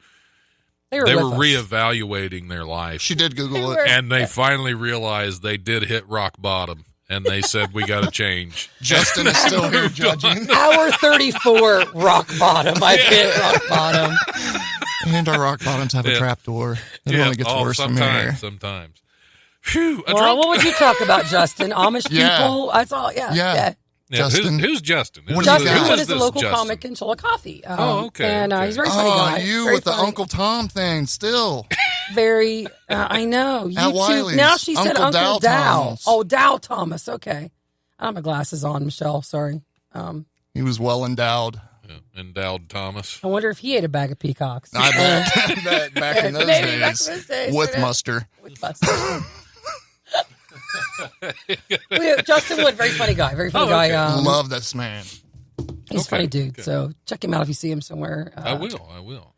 Speaker 5: They were with us.
Speaker 1: reevaluating their life.
Speaker 4: She did Google
Speaker 5: They
Speaker 4: it.
Speaker 5: were-
Speaker 1: And they finally realized they did hit rock bottom. And they said, we got to change.
Speaker 4: Justin is still here judging.
Speaker 5: Hour 34, rock bottom. I've hit rock bottom.
Speaker 4: And our rock bottoms have a
Speaker 1: Yeah.
Speaker 4: trap door. It only gets worse from here.
Speaker 1: Sometimes. Phew.
Speaker 5: Well, what would you talk about, Justin? Amish
Speaker 4: Yeah.
Speaker 5: people? That's all. Yeah.
Speaker 4: Yeah.
Speaker 5: Yeah.
Speaker 1: Yeah,
Speaker 4: Justin.
Speaker 1: Who's Justin?
Speaker 4: What do you
Speaker 5: Justin
Speaker 4: got?
Speaker 1: Who
Speaker 5: Wood
Speaker 1: is
Speaker 5: is a
Speaker 1: this
Speaker 5: local
Speaker 1: Justin?
Speaker 5: comic in Chillicothe.
Speaker 1: Oh, okay,
Speaker 5: And
Speaker 1: okay.
Speaker 5: he's a very funny
Speaker 4: Oh,
Speaker 5: guy.
Speaker 4: you
Speaker 5: Very
Speaker 4: with the
Speaker 5: funny.
Speaker 4: Uncle Tom thing still.
Speaker 5: Very, I know.
Speaker 4: At
Speaker 5: YouTube.
Speaker 4: Wiley's.
Speaker 5: Now she said
Speaker 4: Uncle
Speaker 5: Uncle
Speaker 4: Dow
Speaker 5: Dow.
Speaker 4: Thomas.
Speaker 5: Oh, Dow Thomas. Okay. I don't have my glasses on, Michelle. Sorry.
Speaker 4: He was well endowed.
Speaker 1: Yeah. Endowed Thomas.
Speaker 5: I wonder if he ate a bag of peacocks.
Speaker 4: I bet back in those
Speaker 5: Maybe back
Speaker 4: days,
Speaker 5: in those days,
Speaker 4: with
Speaker 5: yeah.
Speaker 4: muster.
Speaker 5: With mustard. Justin Wood, very funny guy. Very funny guy.
Speaker 4: Love this man.
Speaker 5: He's a funny dude. So check him out if you see him somewhere.
Speaker 1: I will.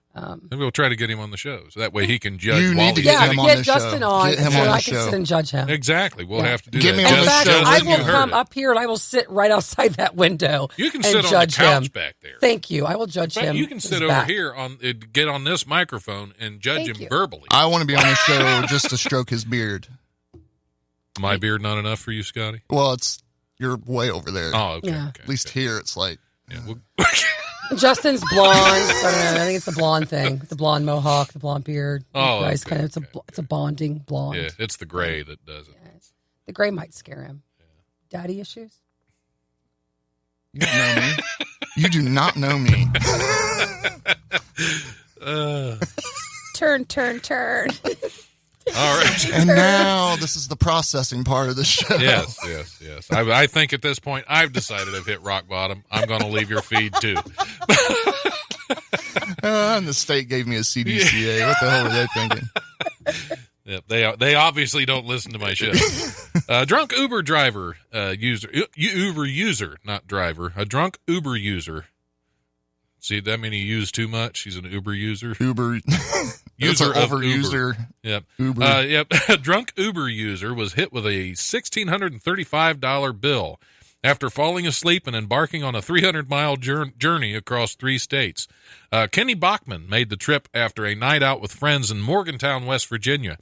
Speaker 1: Maybe we'll try to get him on the show, so that way he can judge.
Speaker 4: You need to
Speaker 5: Yeah,
Speaker 4: get him on
Speaker 5: get
Speaker 4: the
Speaker 5: Justin
Speaker 4: show.
Speaker 5: on
Speaker 4: Get him
Speaker 5: so
Speaker 4: on
Speaker 5: I
Speaker 4: the
Speaker 5: can
Speaker 4: show.
Speaker 5: sit and judge him.
Speaker 1: Exactly. We'll have to do
Speaker 4: Get
Speaker 1: that.
Speaker 4: me on
Speaker 5: In
Speaker 4: the
Speaker 5: fact,
Speaker 4: show.
Speaker 5: I
Speaker 4: Let
Speaker 5: will
Speaker 4: you
Speaker 5: come
Speaker 4: heard it.
Speaker 5: up here and I will sit right outside that window.
Speaker 1: You can
Speaker 5: and
Speaker 1: sit on the
Speaker 5: judge
Speaker 1: couch
Speaker 5: him.
Speaker 1: back there.
Speaker 5: Thank you. I will judge
Speaker 1: In fact,
Speaker 5: him.
Speaker 1: you can sit
Speaker 5: His
Speaker 1: over
Speaker 5: back.
Speaker 1: here get on this microphone and judge
Speaker 5: Thank
Speaker 1: him
Speaker 5: you.
Speaker 1: verbally.
Speaker 4: I want to be on the show just to stroke his beard.
Speaker 1: My beard not enough for you, Scotty?
Speaker 4: Well, you're way over there.
Speaker 1: Oh, okay.
Speaker 5: Yeah.
Speaker 1: Okay,
Speaker 4: At least
Speaker 1: okay.
Speaker 4: here, it's like
Speaker 1: Yeah, we'll-
Speaker 5: Justin's blonde. I don't know. I think it's the blonde thing. The blonde mohawk, the blonde beard.
Speaker 1: Oh,
Speaker 5: Guys,
Speaker 1: okay,
Speaker 5: it's a bonding blonde.
Speaker 1: yeah, it's the gray that does it.
Speaker 5: The gray might scare him. Daddy issues?
Speaker 4: you don't know me. You do not know me.
Speaker 5: Turn.
Speaker 1: All right.
Speaker 4: And now this is the processing part of the show.
Speaker 1: Yes. I think at this point I've decided I've hit rock bottom. I'm going to leave your feed too.
Speaker 4: And the state gave me a CDCA. What the hell were they thinking?
Speaker 1: Yep, they obviously don't listen to my show. Drunk Uber driver Uber user, not driver. A drunk Uber user. See, that mean he used too much? He's an Uber user.
Speaker 4: Uber.
Speaker 1: User
Speaker 4: It's an
Speaker 1: of
Speaker 4: overuser.
Speaker 1: Yep.
Speaker 4: Uber.
Speaker 1: Yep. A drunk Uber user was hit with a $1,635 bill after falling asleep and embarking on a 300-mile journey across 3 states. Kenny Bachman made the trip after a night out with friends in Morgantown, West Virginia.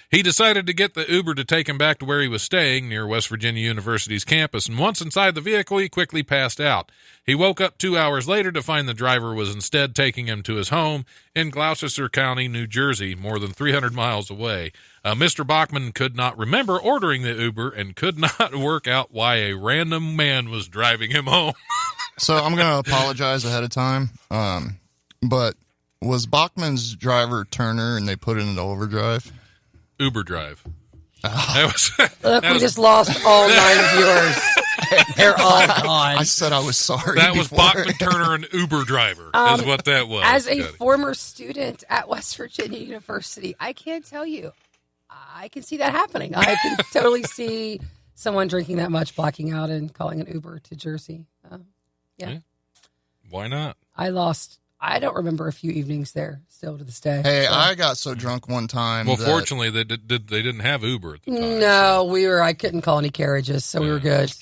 Speaker 1: He decided to get the Uber to take him back to where he was staying near West Virginia University's campus, and once inside the vehicle, he quickly passed out. He woke up 2 hours later to find the driver was instead taking him to his home in Gloucester County, New Jersey, more than 300 miles away. Mr. Bachman could not remember ordering the Uber and could not work out why a random man was driving him home.
Speaker 4: So I'm going to apologize ahead of time. But was Bachman's driver Turner and they put it into overdrive?
Speaker 1: Uber drive.
Speaker 5: Look, we just lost all 9 viewers. They're all gone.
Speaker 4: I said I was sorry.
Speaker 1: That was
Speaker 4: before.
Speaker 1: Bachman Turner, an Uber driver, is what that was.
Speaker 5: As a
Speaker 1: Scotty.
Speaker 5: former student at West Virginia University, I can't tell you. I can see that happening. I can totally see someone drinking that much, blacking out, and calling an Uber to Jersey. Yeah.
Speaker 1: Why not?
Speaker 5: I don't remember a few evenings there still to this day.
Speaker 4: Hey,
Speaker 5: so.
Speaker 4: I got so drunk one time.
Speaker 1: Well,
Speaker 4: that-
Speaker 1: fortunately, they didn't have Uber at the time.
Speaker 5: No, I couldn't call any carriages, so we were good.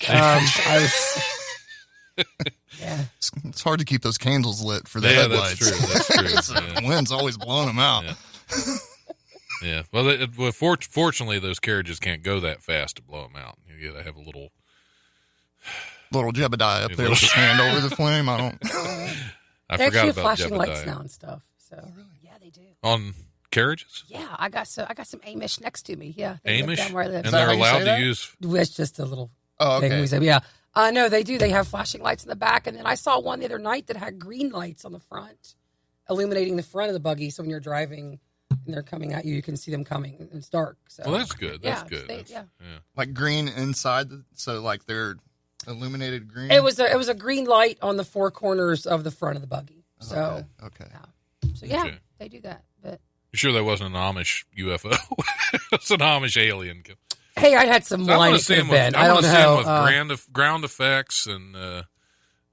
Speaker 5: Yeah.
Speaker 4: It's hard to keep those candles lit for the
Speaker 1: Yeah,
Speaker 4: headlights.
Speaker 1: that's true. That's true.
Speaker 4: The wind's always blowing them out.
Speaker 1: Yeah. Well, fortunately, those carriages can't go that fast to blow them out. You got to have a little.
Speaker 4: Little Jebediah up there with his hand over the flame.
Speaker 1: I
Speaker 5: They
Speaker 1: forgot
Speaker 5: actually have
Speaker 1: about
Speaker 5: flashing
Speaker 1: Jebediah.
Speaker 5: lights now and stuff. So yeah, they do.
Speaker 1: On carriages?
Speaker 5: Yeah, I got some Amish next to me. Yeah, they live
Speaker 1: Amish?
Speaker 5: down where I live.
Speaker 1: And
Speaker 4: that
Speaker 1: they're
Speaker 4: how you
Speaker 1: allowed
Speaker 4: say
Speaker 1: to
Speaker 4: that?
Speaker 1: use.
Speaker 5: It's just a little
Speaker 4: Oh,
Speaker 5: thing
Speaker 4: okay.
Speaker 5: we say. Yeah. No, they do. They have flashing lights in the back, and then I saw one the other night that had green lights on the front, illuminating the front of the buggy. So when you're driving and they're coming at you, you can see them coming. It's dark. So
Speaker 1: Well, that's good. That's
Speaker 5: Yeah,
Speaker 1: good.
Speaker 5: they-
Speaker 1: That's-
Speaker 5: yeah.
Speaker 4: Like green inside, so like they're illuminated green.
Speaker 5: it was a green light on the 4 corners of the front of the buggy. So
Speaker 4: Okay.
Speaker 5: so yeah,
Speaker 1: Okay.
Speaker 5: they do that. But
Speaker 1: You sure that wasn't an Amish UFO? It's an Amish alien.
Speaker 5: hey, I had some
Speaker 1: I
Speaker 5: wine.
Speaker 1: want
Speaker 5: It
Speaker 1: to see
Speaker 5: could
Speaker 1: him
Speaker 5: have
Speaker 1: with.
Speaker 5: been.
Speaker 1: I
Speaker 5: I
Speaker 1: want
Speaker 5: don't
Speaker 1: to see him
Speaker 5: know.
Speaker 1: with ground effects and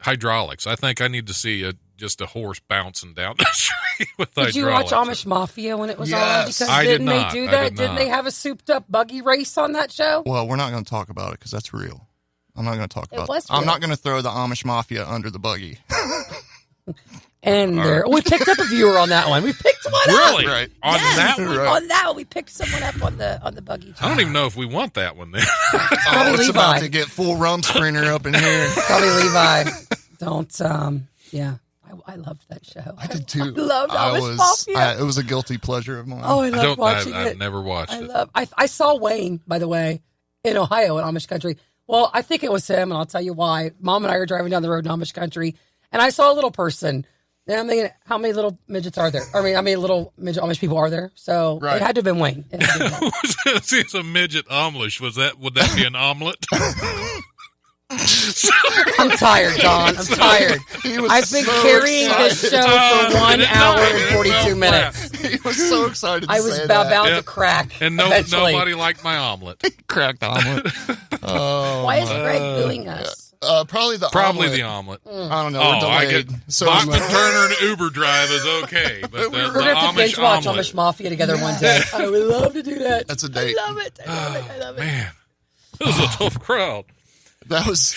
Speaker 1: hydraulics. I think I need to see just a horse bouncing down the street with
Speaker 5: Did you watch
Speaker 1: hydraulics.
Speaker 5: Amish Mafia when it was on?
Speaker 4: Yes.
Speaker 5: Because
Speaker 1: I did
Speaker 5: didn't
Speaker 1: not.
Speaker 5: they do
Speaker 1: I
Speaker 5: that?
Speaker 1: did
Speaker 5: Didn't they
Speaker 1: not.
Speaker 5: have a souped up buggy race on that show?
Speaker 4: Well, we're not going to talk about it because that's real. I'm not going to talk
Speaker 5: It
Speaker 4: about
Speaker 5: was
Speaker 4: it. I'm
Speaker 5: real.
Speaker 4: not going to throw the Amish Mafia under the buggy.
Speaker 5: And we picked up a viewer on that one. We picked one up.
Speaker 1: Really?
Speaker 4: Right.
Speaker 1: On
Speaker 5: Yes,
Speaker 1: that one?
Speaker 4: Right.
Speaker 5: on that one, we picked someone up on the buggy.
Speaker 1: I don't even know if we want that one then.
Speaker 4: Oh, it's
Speaker 5: Levi.
Speaker 4: about to get full rum screener up in here.
Speaker 5: Probably Levi. Don't. Yeah, I loved that show.
Speaker 4: I did too.
Speaker 5: I loved Amish Mafia.
Speaker 4: It was a guilty pleasure of mine.
Speaker 5: Oh, I loved watching
Speaker 1: I've
Speaker 5: it.
Speaker 1: never watched it.
Speaker 5: I saw Wayne, by the way, in Ohio in Amish country. Well, I think it was him, and I'll tell you why. Mom and I were driving down the road in Amish country, and I saw a little person. And I'm thinking, how many little midgets are there? I mean, how many little midget Amish people are there? So
Speaker 4: Right.
Speaker 5: it had to have been Wayne. It had to have been Wayne.
Speaker 1: See, it's a midget Amish. Would that be an omelet?
Speaker 5: I'm tired, Don. I'm tired. I've been carrying this show for 1 hour and 42 minutes.
Speaker 4: He was so excited to
Speaker 5: I was
Speaker 4: say
Speaker 5: about
Speaker 4: that.
Speaker 5: to crack.
Speaker 1: And
Speaker 5: eventually.
Speaker 1: nobody liked my omelet.
Speaker 4: Cracked omelet. Oh,
Speaker 5: Why is Greg booing us?
Speaker 4: probably the
Speaker 1: omelet.
Speaker 4: I don't know.
Speaker 1: Oh,
Speaker 4: We're
Speaker 1: I
Speaker 4: delayed.
Speaker 1: get
Speaker 4: So
Speaker 1: Bachman Turner and Uber Drive is okay, but the
Speaker 5: We're going to have to binge
Speaker 1: Amish
Speaker 5: watch
Speaker 1: omelet.
Speaker 5: Amish Mafia together one day. I would love to do that.
Speaker 4: That's a date.
Speaker 5: I love it. I love it.
Speaker 1: Man, it was a tough crowd.
Speaker 4: That was.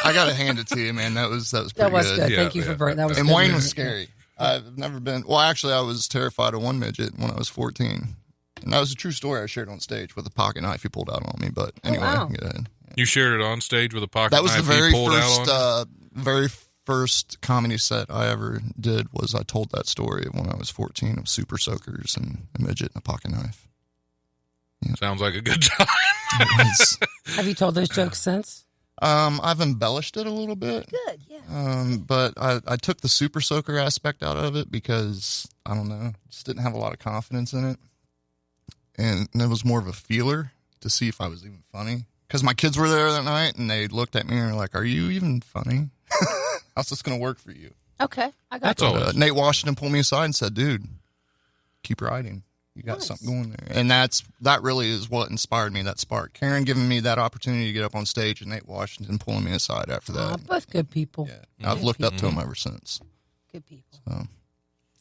Speaker 4: I gotta hand it to you, man. That was pretty
Speaker 5: That was good.
Speaker 1: Yeah,
Speaker 5: Thank you for bringing that. Was
Speaker 4: And
Speaker 5: good.
Speaker 4: Wayne was scary. I've never been. Well, actually, I was terrified of one midget when I was 14, and that was a true story I shared on stage with a pocket knife he pulled out on me. But anyway,
Speaker 5: wow.
Speaker 4: go ahead.
Speaker 1: You shared it on stage with a pocket
Speaker 4: That was
Speaker 1: knife
Speaker 4: the very
Speaker 1: he pulled out on?
Speaker 4: very first comedy set I ever did. Was I told that story when I was 14 of super soakers and a midget and a pocket knife.
Speaker 1: Sounds like a good time.
Speaker 5: Have you told those jokes since?
Speaker 4: I've embellished it a little bit.
Speaker 5: Good, yeah.
Speaker 4: But I took the super soaker aspect out of it because, I don't know, just didn't have a lot of confidence in it. And it was more of a feeler to see if I was even funny. Because my kids were there that night and they looked at me and were like, "Are you even funny? How's this going to work for you?"
Speaker 5: Okay, I got
Speaker 1: That's
Speaker 5: you.
Speaker 1: always.
Speaker 4: Nate Washington pulled me aside and said, "Dude, keep writing. You got something going there." And that really is what inspired me, that spark. Karen giving me that opportunity to get up on stage and Nate Washington pulling me aside after that.
Speaker 5: Both good people.
Speaker 4: Yeah, I've looked up to him ever since.
Speaker 5: Good people.
Speaker 4: So.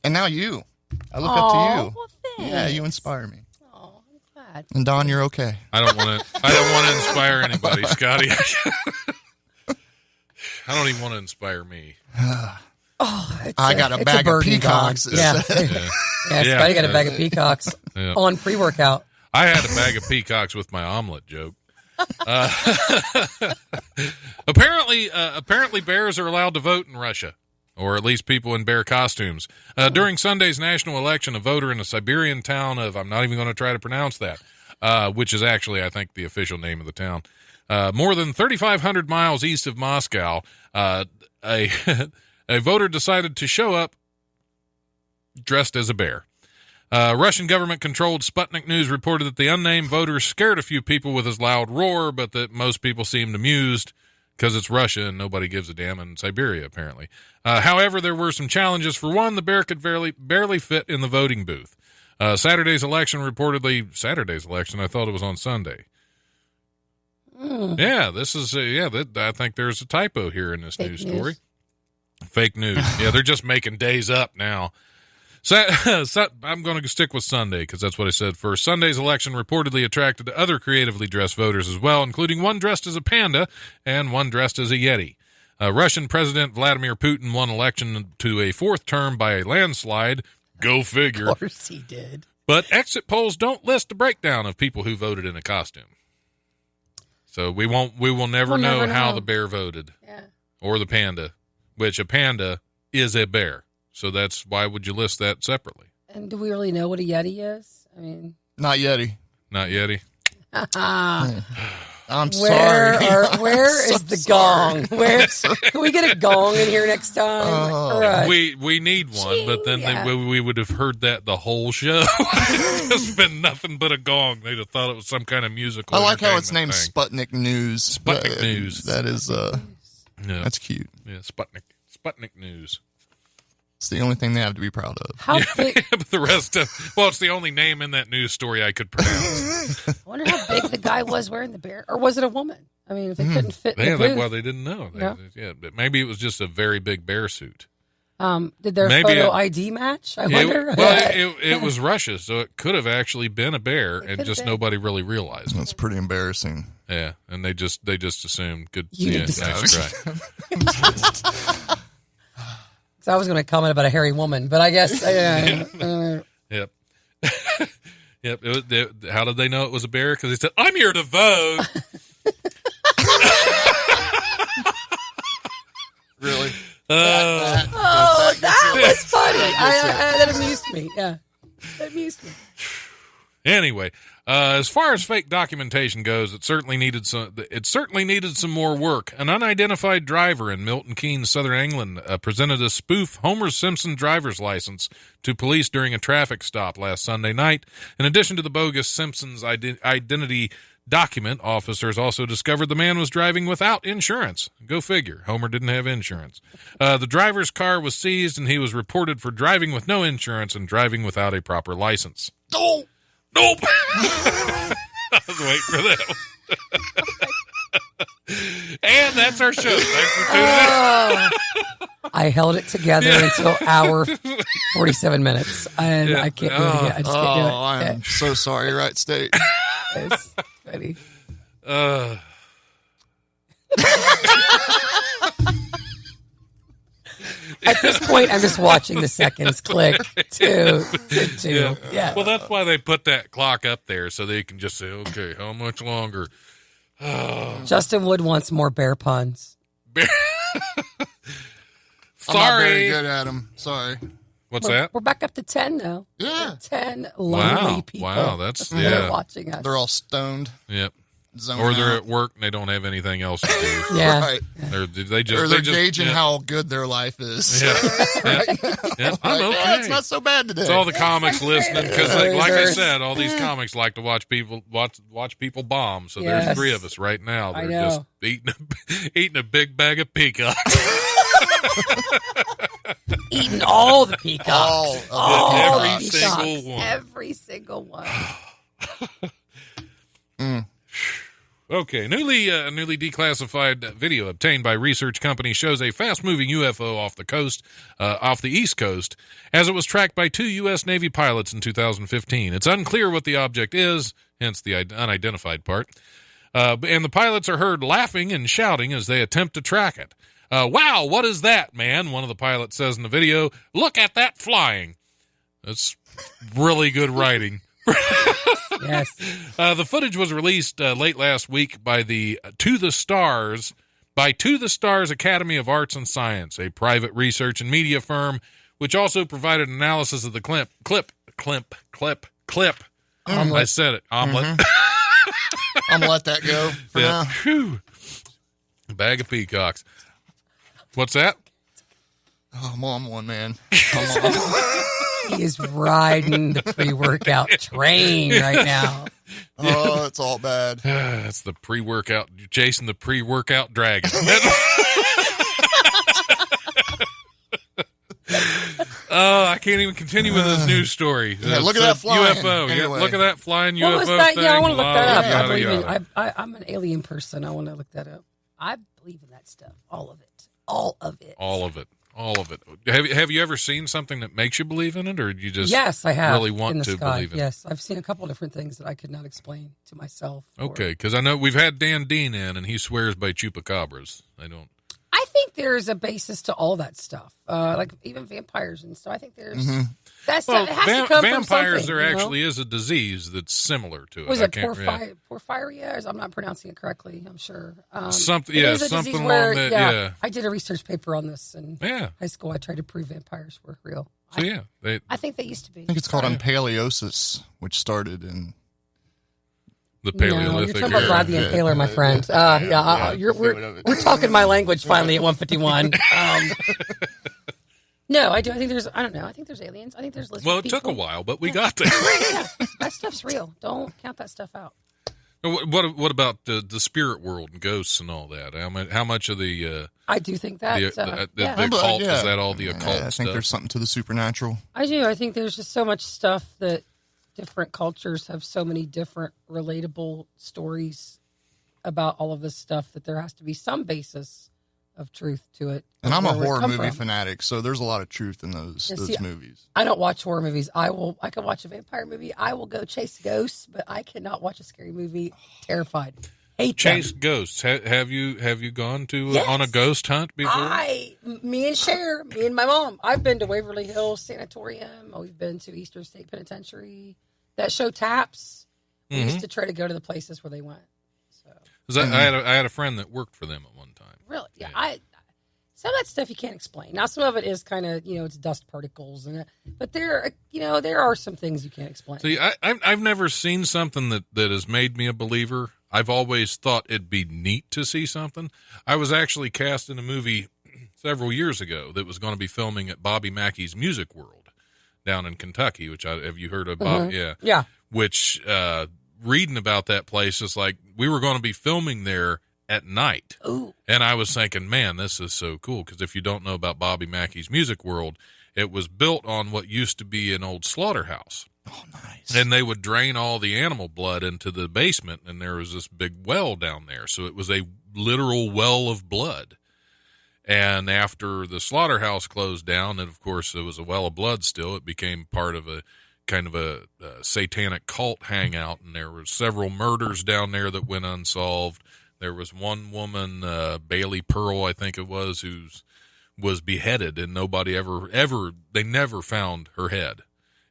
Speaker 4: And now you. I look up to you.
Speaker 5: Well, thanks.
Speaker 4: Yeah, you inspire me.
Speaker 5: Oh, I'm glad.
Speaker 4: And Don, you're okay.
Speaker 1: I don't want to inspire anybody, Scotty. I don't even want to inspire me.
Speaker 4: I got a bag of
Speaker 5: burden,
Speaker 4: peacocks.
Speaker 5: Don. Yeah.
Speaker 1: Yeah.
Speaker 5: Scotty got a bag of peacocks
Speaker 1: Yeah.
Speaker 5: on pre-workout.
Speaker 1: I had a bag of peacocks with my omelet joke. Apparently, bears are allowed to vote in Russia, or at least people in bear costumes. During Sunday's national election, a voter in a Siberian town of, I'm not even going to try to pronounce that, which is actually, I think, the official name of the town, more than 3,500 miles east of Moscow, a voter decided to show up dressed as a bear. Russian government-controlled Sputnik News reported that the unnamed voter scared a few people with his loud roar, but that most people seemed amused because it's Russia and nobody gives a damn in Siberia, apparently. However, there were some challenges. For one, the bear could barely fit in the voting booth. Saturday's election, I thought it was on Sunday. Yeah, this is, I think there's a typo here in this news story. Fake news. Yeah, they're just making days up now. I'm going to stick with Sunday because that's what I said first. Sunday's election reportedly attracted other creatively dressed voters as well, including one dressed as a panda and one dressed as a yeti. Russian President Vladimir Putin won election to a fourth term by a landslide. Go figure.
Speaker 5: Of course he did.
Speaker 1: But exit polls don't list a breakdown of people who voted in a costume. So we will never know how the bear voted.
Speaker 5: Yeah.
Speaker 1: Or the panda, which a panda is a bear. So that's why would you list that separately?
Speaker 5: And do we really know what a Yeti is? I mean,
Speaker 4: Not Yeti.
Speaker 1: Not Yeti.
Speaker 4: I'm sorry.
Speaker 5: Where is the gong? Can we get a gong in here next time? All right.
Speaker 1: We need one, but then we would have heard that the whole show. It's been nothing but a gong. They'd have thought it was some kind of musical.
Speaker 4: I like how it's named
Speaker 1: thing.
Speaker 4: Sputnik News.
Speaker 1: Sputnik News.
Speaker 4: That is,
Speaker 1: Yeah.
Speaker 4: that's cute.
Speaker 1: Yeah, Sputnik News.
Speaker 4: It's the only thing they have to be proud of.
Speaker 5: How big?
Speaker 1: But the rest of, it's the only name in that news story I could pronounce.
Speaker 5: I wonder how big the guy was wearing the bear, or was it a woman? I mean, if they couldn't fit in the booth.
Speaker 1: They didn't know.
Speaker 5: No.
Speaker 1: But maybe it was just a very big bear suit.
Speaker 5: Did their photo ID match? I wonder.
Speaker 1: It was Russia, so it could have actually been a bear, and just nobody really realized.
Speaker 4: That's pretty embarrassing.
Speaker 1: Yeah, and they just assumed good.
Speaker 5: Nice
Speaker 1: try.
Speaker 5: So I was going to comment about a hairy woman, but I guess.
Speaker 1: Yep. Yep. How did they know it was a bear? Because he said, "I'm here to vote."
Speaker 4: Really?
Speaker 5: That was funny. That amused me. Yeah, that amused me.
Speaker 1: Anyway, as far as fake documentation goes, it certainly needed some more work. An unidentified driver in Milton Keynes, Southern England, presented a spoof Homer Simpson driver's license to police during a traffic stop last Sunday night. In addition to the bogus Simpsons identity document, officers also discovered the man was driving without insurance. Go figure. Homer didn't have insurance. The driver's car was seized, and he was reported for driving with no insurance and driving without a proper license.
Speaker 4: Oh,
Speaker 1: Nope. I was waiting for that one. And that's our show. Thanks for tuning in.
Speaker 5: I held it together until hour 47 minutes, and I can't do it again. I just can't do it.
Speaker 4: I am so sorry, right, State?
Speaker 5: It's funny. At this point, I'm just watching the seconds click to two. Yeah.
Speaker 1: Well, that's why they put that clock up there, so they can just say, okay, how much longer?
Speaker 5: Justin Wood wants more bear puns.
Speaker 4: I'm not very
Speaker 1: Sorry.
Speaker 4: good at them. Sorry.
Speaker 1: What's that?
Speaker 5: We're back up to 10 now.
Speaker 4: Yeah.
Speaker 5: 10 lonely people.
Speaker 1: Wow, that's,
Speaker 5: that
Speaker 1: yeah.
Speaker 5: are watching us.
Speaker 4: They're all stoned.
Speaker 1: Yep.
Speaker 4: Zoned
Speaker 1: Or they're
Speaker 4: out.
Speaker 1: at work and they don't have anything else to do.
Speaker 5: Yeah.
Speaker 4: Right.
Speaker 1: They just
Speaker 4: Or
Speaker 1: they
Speaker 4: they're
Speaker 1: just,
Speaker 4: gauging
Speaker 1: yeah.
Speaker 4: how good their life is.
Speaker 1: Yeah. Yeah. Yeah. I'm
Speaker 4: Like,
Speaker 1: okay.
Speaker 4: it's not so bad today.
Speaker 1: It's all the comics listening because, like I
Speaker 5: Losers.
Speaker 1: said, all these comics like to watch people bomb. So there's
Speaker 5: Yes.
Speaker 1: 3 of us right now.
Speaker 5: I
Speaker 1: They're
Speaker 5: know.
Speaker 1: just eating a big bag of peacock.
Speaker 5: Eating all the peacocks.
Speaker 4: All of
Speaker 1: Every
Speaker 4: the
Speaker 5: the
Speaker 4: peacocks.
Speaker 1: single
Speaker 5: peacocks.
Speaker 1: one.
Speaker 5: Every single one.
Speaker 1: Okay, newly declassified video obtained by research company shows a fast-moving UFO off the East Coast, as it was tracked by 2 U.S. Navy pilots in 2015. It's unclear what the object is, hence the unidentified part. And the pilots are heard laughing and shouting as they attempt to track it. Wow, what is that, man? One of the pilots says in the video, look at that flying. That's really good writing.
Speaker 5: Yes.
Speaker 1: The footage was released late last week by the To the Stars Academy of Arts and Science, a private research and media firm, which also provided analysis of the clip. I said it. Omelet.
Speaker 4: I'm gonna let that go for
Speaker 1: Yeah.
Speaker 4: now.
Speaker 1: Phew. A bag of peacocks. What's that?
Speaker 4: Oh, I'm on one, man. I'm on.
Speaker 5: He is riding the pre-workout train right now.
Speaker 4: Oh, it's all bad.
Speaker 1: That's the pre-workout. You're chasing the pre-workout dragon. Oh, I can't even continue with this news story.
Speaker 4: Yeah, look at that flying.
Speaker 1: UFO. Yeah,
Speaker 4: Anyway.
Speaker 1: look at that flying
Speaker 5: What
Speaker 1: UFO
Speaker 5: was that?
Speaker 1: thing.
Speaker 5: Yeah, I want to look that up.
Speaker 1: Yada,
Speaker 5: I believe
Speaker 1: yada.
Speaker 5: I'm an alien person. I want to look that up. I believe in that stuff. All of it. All of it.
Speaker 1: All of it. All of it. Have you ever seen something that makes you believe in it, or do you just
Speaker 5: Yes, I have.
Speaker 1: really want
Speaker 5: in the
Speaker 1: to
Speaker 5: sky.
Speaker 1: believe in it?
Speaker 5: Yes, I've seen a couple different things that I could not explain to myself.
Speaker 1: Okay, because I know we've had Dan Dean in, and he swears by chupacabras. I don't.
Speaker 5: I think there's a basis to all that stuff, like even vampires and stuff. I think there's that stuff. It has to come
Speaker 1: vampires.
Speaker 5: from something,
Speaker 1: There
Speaker 5: you know?
Speaker 1: actually is a disease that's similar to it.
Speaker 5: Was
Speaker 1: I
Speaker 5: it
Speaker 1: can't- yeah.
Speaker 5: porphyria? I'm not pronouncing it correctly. I'm sure.
Speaker 1: Something-
Speaker 5: it
Speaker 1: yeah,
Speaker 5: is a
Speaker 1: something
Speaker 5: disease
Speaker 1: along
Speaker 5: where,
Speaker 1: that- yeah.
Speaker 5: I did a research paper on this in
Speaker 1: Yeah.
Speaker 5: high school. I tried to prove vampires were real.
Speaker 1: So yeah,
Speaker 5: I think they used to be.
Speaker 4: I think it's called Impaleosis, which started in.
Speaker 1: the
Speaker 5: No, you're
Speaker 1: Paleolithic
Speaker 5: talking about
Speaker 1: era.
Speaker 5: Vlad the Impaler, my friend. We're talking my language finally at 151. No, I do. I think there's. I don't know. I think there's aliens. I think there's lizard
Speaker 1: Well, it
Speaker 5: people.
Speaker 1: took a while, but we got there.
Speaker 5: Yeah, that stuff's real. Don't count that stuff out.
Speaker 1: What about the spirit world and ghosts and all that? How much of the
Speaker 5: I do think that.
Speaker 1: the
Speaker 5: yeah.
Speaker 1: occult
Speaker 4: Yeah.
Speaker 1: is that all the occult
Speaker 4: I think
Speaker 1: stuff?
Speaker 4: there's something to the supernatural.
Speaker 5: I do. I think there's just so much stuff that different cultures have so many different relatable stories about all of this stuff that there has to be some basis of truth to it.
Speaker 4: And I'm a
Speaker 5: Where would it
Speaker 4: horror
Speaker 5: come
Speaker 4: movie
Speaker 5: from.
Speaker 4: fanatic, so there's a lot of truth in those
Speaker 5: Yeah, see,
Speaker 4: movies.
Speaker 5: I don't watch horror movies. I can watch a vampire movie. I will go chase ghosts, but I cannot watch a scary movie. Terrified. Hate
Speaker 1: Chase
Speaker 5: them.
Speaker 1: ghosts. Have you gone to
Speaker 5: Yes.
Speaker 1: on a ghost hunt before?
Speaker 5: Me and my mom. I've been to Waverly Hills Sanatorium. We've been to Eastern State Penitentiary. That show Taps. We used to try to go to the places where they went. So
Speaker 1: 'Cause I had a friend that worked for them at one time.
Speaker 5: really, yeah. Some of that stuff you can't explain. Now, some of it is kind of it's dust particles, but there are some things you can't explain.
Speaker 1: See, I've never seen something that has made me a believer. I've always thought it'd be neat to see something. I was actually cast in a movie several years ago that was going to be filming at Bobby Mackey's Music World down in Kentucky, which have you heard of? Bob? Yeah.
Speaker 5: Yeah.
Speaker 1: Which reading about that place. It's like we were going to be filming there at night.
Speaker 5: Ooh.
Speaker 1: And I was thinking, man, this is so cool. Because if you don't know about Bobby Mackey's Music World, it was built on what used to be an old slaughterhouse.
Speaker 4: Oh, nice.
Speaker 1: And they would drain all the animal blood into the basement, and there was this big well down there. So it was a literal well of blood. And after the slaughterhouse closed down, and of course it was a well of blood still, it became part of a kind of a satanic cult hangout, and there were several murders down there that went unsolved. There was one woman, Bailey Pearl, I think it was, was beheaded, and nobody they never found her head.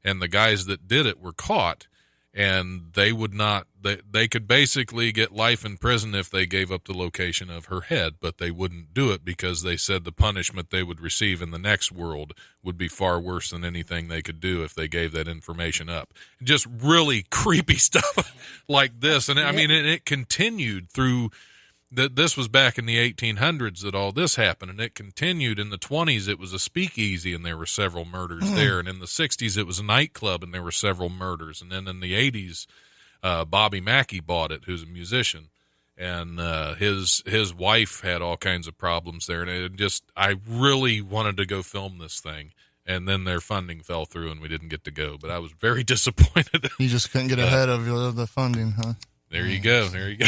Speaker 1: And the guys that did it were caught, and they would not, they could basically get life in prison if they gave up the location of her head, but they wouldn't do it because they said the punishment they would receive in the next world would be far worse than anything they could do if they gave that information up. Just really creepy stuff like this. And I mean, it continued through. This was back in the 1800s that all this happened, and it continued in the 20s. It was a speakeasy, and there were several murders there. And in the 60s, it was a nightclub, and there were several murders. And then in the 80s, Bobby Mackey bought it, who's a musician, and his wife had all kinds of problems there. And I really wanted to go film this thing, and then their funding fell through, and we didn't get to go. But I was very disappointed.
Speaker 4: You just couldn't get ahead of the funding, huh?
Speaker 1: There you go. There you go.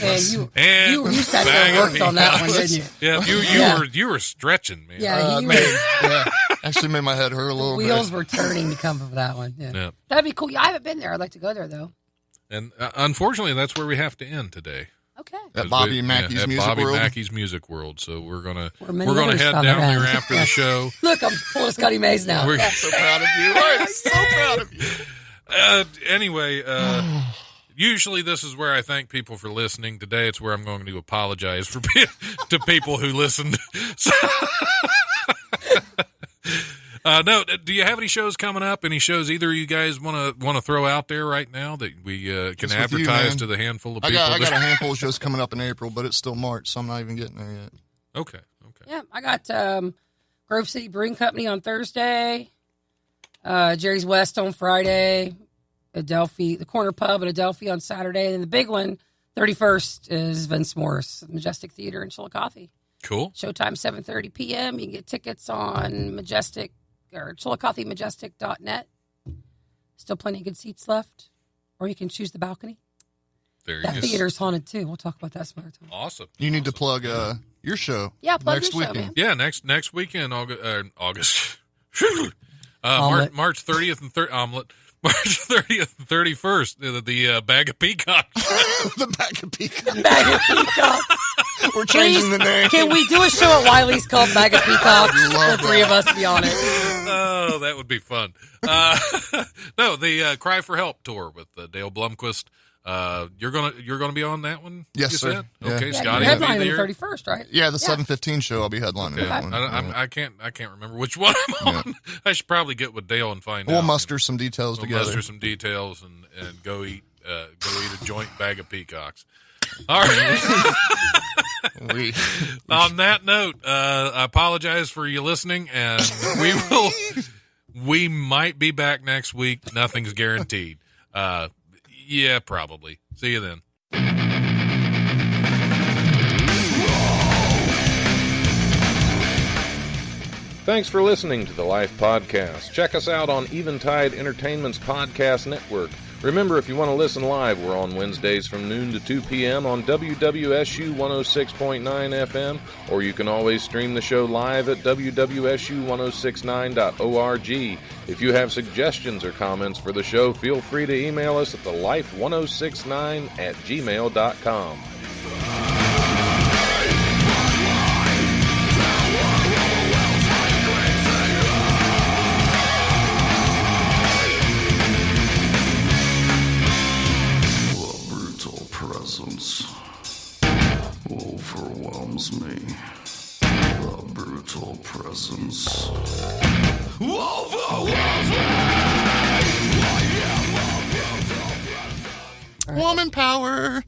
Speaker 5: And you sat there and worked on that one, didn't you?
Speaker 1: Yeah, you were stretching, man.
Speaker 5: Yeah,
Speaker 4: Actually made my head hurt a little bit.
Speaker 5: Wheels were turning to come for that one. Yeah. That'd be cool. I haven't been there. I'd like to go there, though.
Speaker 1: And unfortunately, that's where we have to end today.
Speaker 5: Okay.
Speaker 4: At Bobby Mackey's
Speaker 1: Music World. So we're gonna
Speaker 5: head
Speaker 1: head down there after the show.
Speaker 5: Look, I'm pulling Scotty Mays now.
Speaker 4: I'm so proud of you. I'm so proud of you.
Speaker 1: Anyway, usually this is where I thank people for listening. Today it's where I'm going to apologize to people who listened. No, do you have any shows coming up? Any shows either of you guys want to throw out there right now that we can advertise to the handful of people?
Speaker 4: I got a handful of shows coming up in April, but it's still March, so I'm not even getting there yet.
Speaker 1: Okay.
Speaker 5: Yeah, I got Grove City Brewing Company on Thursday, Jerry's West on Friday, Adelphi, the Corner Pub at Adelphi on Saturday, and then the big one, 31st, is Vince Morris, Majestic Theater in Chillicothe.
Speaker 1: Cool.
Speaker 5: Showtime 7:30 p.m. You can get tickets on Majestic or ChillicotheMajestic.net. Still plenty of good seats left, or you can choose the balcony. That theater's haunted too. We'll talk about that some other time.
Speaker 1: Awesome.
Speaker 4: You need to plug your show.
Speaker 5: Yeah, plug
Speaker 4: next
Speaker 5: your show,
Speaker 4: weekend.
Speaker 5: man.
Speaker 1: Yeah, next weekend, August. March 30th and omelet. March 30th and 31st, the Bag of Peacock.
Speaker 4: The Bag of Peacock.
Speaker 5: Bag of Peacock.
Speaker 4: We're changing the name.
Speaker 5: Can we do a show at Wiley's called Bag of Peacock? The three of us be on it.
Speaker 1: Oh, that would be fun. No, the Cry for Help tour with Dale Blomquist. You're gonna be on that one?
Speaker 4: Yes,
Speaker 1: you
Speaker 4: sir.
Speaker 1: Said?
Speaker 4: Yeah.
Speaker 1: Okay,
Speaker 5: Yeah,
Speaker 1: Scotty
Speaker 5: you're
Speaker 1: will be
Speaker 5: headlining
Speaker 1: there.
Speaker 5: the 31st, right?
Speaker 4: Yeah, the 7:15 show. I'll be headlining that one.
Speaker 1: I can't remember which one I'm on. I should probably get with Dale and find out.
Speaker 4: We'll muster some details together.
Speaker 1: Muster some details and go eat a joint bag of peacocks. All right. On that note, I apologize for you listening, and we might be back next week. Nothing's guaranteed. Yeah, probably. See you then. Thanks for listening to the Life Podcast. Check us out on Eventide Entertainment's podcast network. Remember, if you want to listen live, we're on Wednesdays from noon to 2 p.m. on WWSU 106.9 FM, or you can always stream the show live at wwsu1069.org. If you have suggestions or comments for the show, feel free to email us at thelife1069@gmail.com.
Speaker 2: Presence overwhelms me. The brutal presence overwhelms me.
Speaker 4: Woman power.